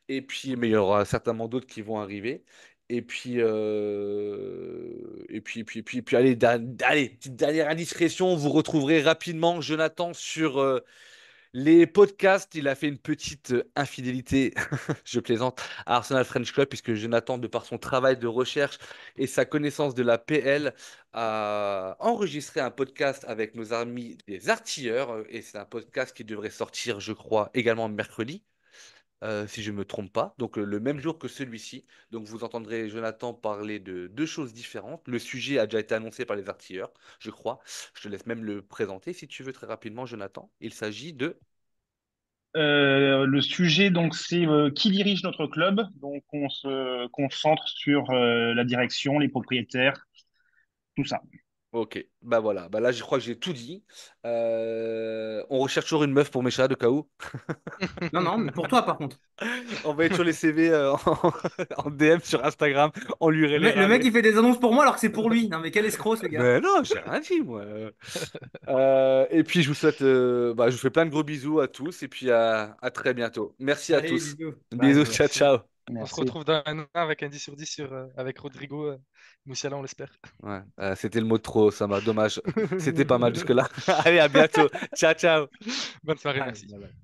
Et puis, mais il y aura certainement d'autres qui vont arriver. Et puis, allez, allez, petite dernière indiscrétion, vous retrouverez rapidement Jonathan sur les podcasts. Il a fait une petite infidélité, je plaisante, à Arsenal French Club, puisque Jonathan, de par son travail de recherche et sa connaissance de la PL, a enregistré un podcast avec nos amis des artilleurs. Et c'est un podcast qui devrait sortir, je crois, également mercredi si je ne me trompe pas, donc le même jour que celui-ci. Donc vous entendrez Jonathan parler de deux choses différentes. Le sujet a déjà été annoncé par les artilleurs, je crois. Je te laisse même le présenter si tu veux très rapidement, Jonathan. Il s'agit de... Le sujet, donc, c'est qui dirige notre club. Donc, on se concentre sur la direction, les propriétaires, tout ça. Ok, bah voilà, bah là je crois que j'ai tout dit. On recherche toujours une meuf pour Mécha de cas où. Non, non, mais pour toi, par contre. On va être sur les CV en DM sur Instagram, on lui Le mec, le relaiera, mec, mais... il fait des annonces pour moi alors que c'est pour lui. Non, mais quel escroc, ce gars. Mais non, j'ai rien dit, moi. Et puis, je vous souhaite, bah, je vous fais plein de gros bisous à tous et puis à très bientôt. Merci à Allez, tous. bisous. Bye. Bisous, ciao, Merci. ciao. On se Merci. retrouve dans un an avec un 10 sur 10 avec Rodrigo Moussiala, on l'espère. Ouais, c'était le mot de trop, ça m'a dommage. C'était pas mal jusque-là. Allez, à bientôt. Ciao, ciao. Bonne soirée, Allez, merci. bye bye.